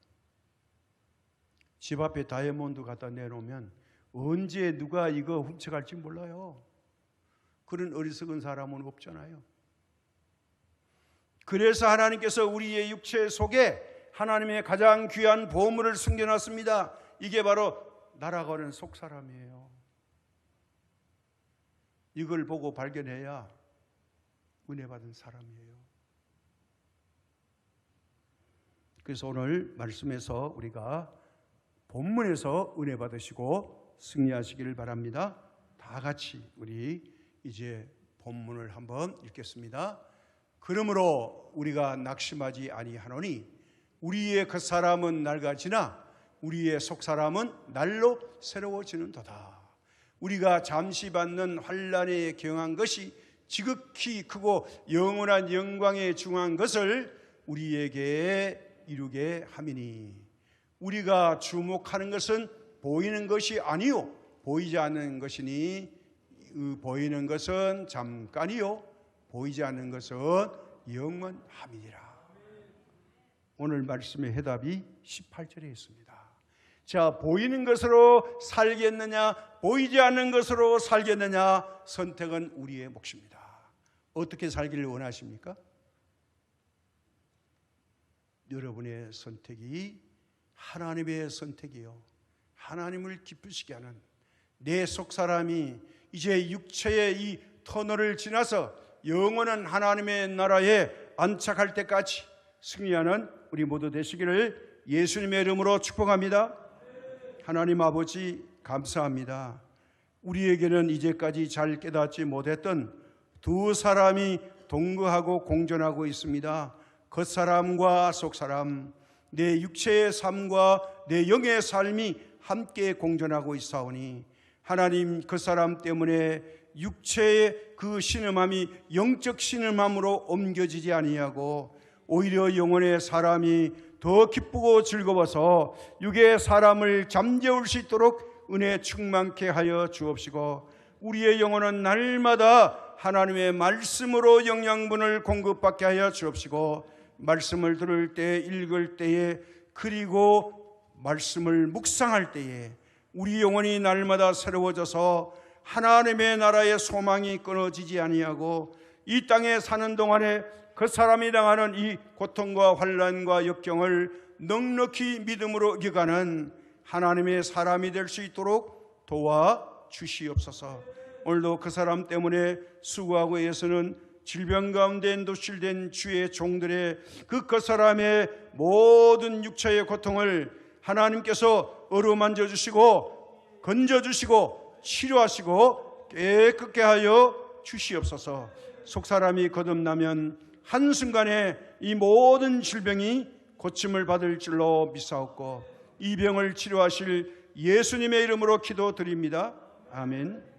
집 앞에 다이아몬드 갖다 내놓으면 언제 누가 이거 훔쳐갈지 몰라요. 그런 어리석은 사람은 없잖아요. 그래서 하나님께서 우리의 육체 속에 하나님의 가장 귀한 보물을 숨겨놨습니다. 이게 바로 날아가는 속사람이에요. 이걸 보고 발견해야 은혜 받은 사람이에요. 그래서 오늘 말씀에서 우리가 본문에서 은혜 받으시고 승리하시기를 바랍니다. 다 같이 우리 이제 본문을 한번 읽겠습니다. 그러므로 우리가 낙심하지 아니하노니 우리의 겉사람은 낡아지나 우리의 속사람은 날로 새로워지는도다. 우리가 잠시 받는 환난에 경한 것이 지극히 크고 영원한 영광에 중한 것을 우리에게 이루게 함이니 우리가 주목하는 것은 보이는 것이 아니요 보이지 않는 것이니 보이는 것은 잠깐이요 보이지 않는 것은 영원함이니라. 오늘 말씀의 해답이 18절에 있습니다. 자, 보이는 것으로 살겠느냐 보이지 않는 것으로 살겠느냐 선택은 우리의 몫입니다. 어떻게 살기를 원하십니까? 여러분의 선택이 하나님의 선택이요 하나님을 기쁘시게 하는 내 속사람이 이제 육체의 이 터널을 지나서 영원한 하나님의 나라에 안착할 때까지 승리하는 우리 모두 되시기를 예수님의 이름으로 축복합니다. 하나님 아버지 감사합니다. 우리에게는 이제까지 잘 깨닫지 못했던 두 사람이 동거하고 공존하고 있습니다. 겉사람과 속사람, 내 육체의 삶과 내 영의 삶이 함께 공존하고 있사오니 하나님 겉사람 때문에 육체의 그 신음함이 영적 신음함으로 옮겨지지 아니하고 오히려 영혼의 사람이 더 기쁘고 즐거워서 육의 사람을 잠재울 수 있도록 은혜 충만케 하여 주옵시고 우리의 영혼은 날마다 하나님의 말씀으로 영양분을 공급받게 하여 주옵시고 말씀을 들을 때 읽을 때에 그리고 말씀을 묵상할 때에 우리 영혼이 날마다 새로워져서 하나님의 나라의 소망이 끊어지지 아니하고 이 땅에 사는 동안에 그 사람이 당하는 이 고통과 환난과 역경을 넉넉히 믿음으로 이겨가는 하나님의 사람이 될 수 있도록 도와주시옵소서. 오늘도 그 사람 때문에 수고하고 애쓰는 질병 가운데 노출된 주의 종들의 그 사람의 모든 육체의 고통을 하나님께서 어루만져 주시고 건져 주시고 치료하시고 깨끗게 하여 주시옵소서. 속사람이 거듭나면 한순간에 이 모든 질병이 고침을 받을 줄로 믿사옵고 이 병을 치료하실 예수님의 이름으로 기도드립니다. 아멘.